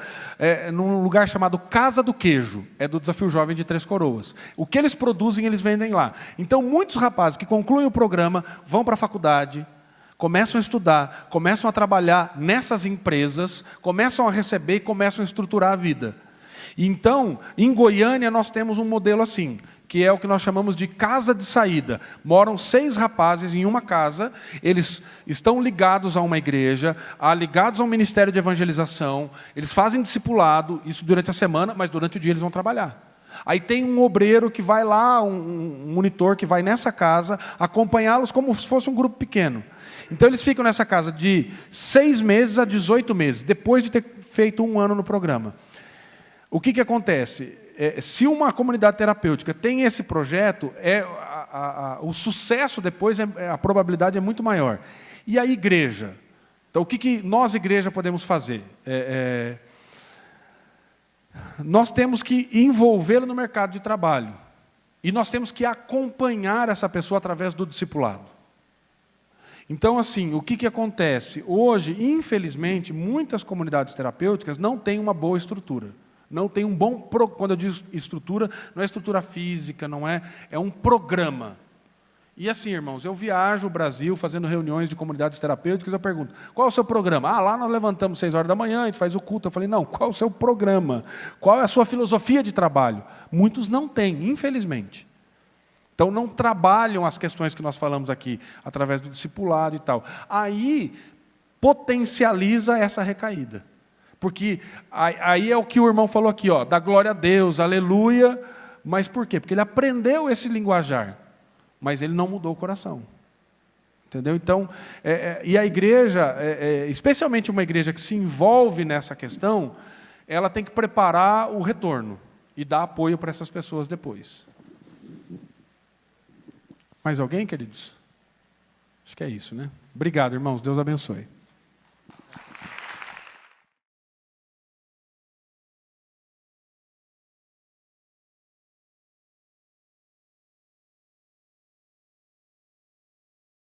num lugar chamado Casa do Queijo, é do Desafio Jovem de Três Coroas. O que eles produzem, eles vendem lá. Então, muitos rapazes que concluem o programa, vão para a faculdade, começam a estudar, começam a trabalhar nessas empresas, começam a receber e começam a estruturar a vida. Então, em Goiânia, nós temos um modelo assim, que é o que nós chamamos de casa de saída. Moram 6 rapazes em uma casa, eles estão ligados a uma igreja, ligados a um ministério de evangelização, eles fazem discipulado, isso durante a semana, mas durante o dia eles vão trabalhar. Aí tem um obreiro que vai lá, um monitor que vai nessa casa, acompanhá-los como se fosse um grupo pequeno. Então eles ficam nessa casa de 6 meses a 18 meses, depois de ter feito 1 ano no programa. O que acontece? Se uma comunidade terapêutica tem esse projeto, o sucesso depois, a probabilidade é muito maior. E a igreja? Então, o que nós, igreja, podemos fazer? Nós temos que envolvê-lo no mercado de trabalho. E nós temos que acompanhar essa pessoa através do discipulado. Então, assim, o que acontece? Hoje, infelizmente, muitas comunidades terapêuticas não têm uma boa estrutura. Não tem um bom... Quando eu digo estrutura, não é estrutura física, não é... É um programa. E assim, irmãos, eu viajo o Brasil fazendo reuniões de comunidades terapêuticas, eu pergunto, qual é o seu programa? Lá nós levantamos 6 horas da manhã, a gente faz o culto. Eu falei, não, qual é o seu programa? Qual é a sua filosofia de trabalho? Muitos não têm, infelizmente. Então, não trabalham as questões que nós falamos aqui, através do discipulado e tal. Aí, potencializa essa recaída. Porque aí é o que o irmão falou aqui, ó, da glória a Deus, aleluia. Mas por quê? Porque ele aprendeu esse linguajar, mas ele não mudou o coração. Entendeu? Então, e a igreja, especialmente uma igreja que se envolve nessa questão, ela tem que preparar o retorno e dar apoio para essas pessoas depois. Mais alguém, queridos? Acho que é isso, né? Obrigado, irmãos. Deus abençoe.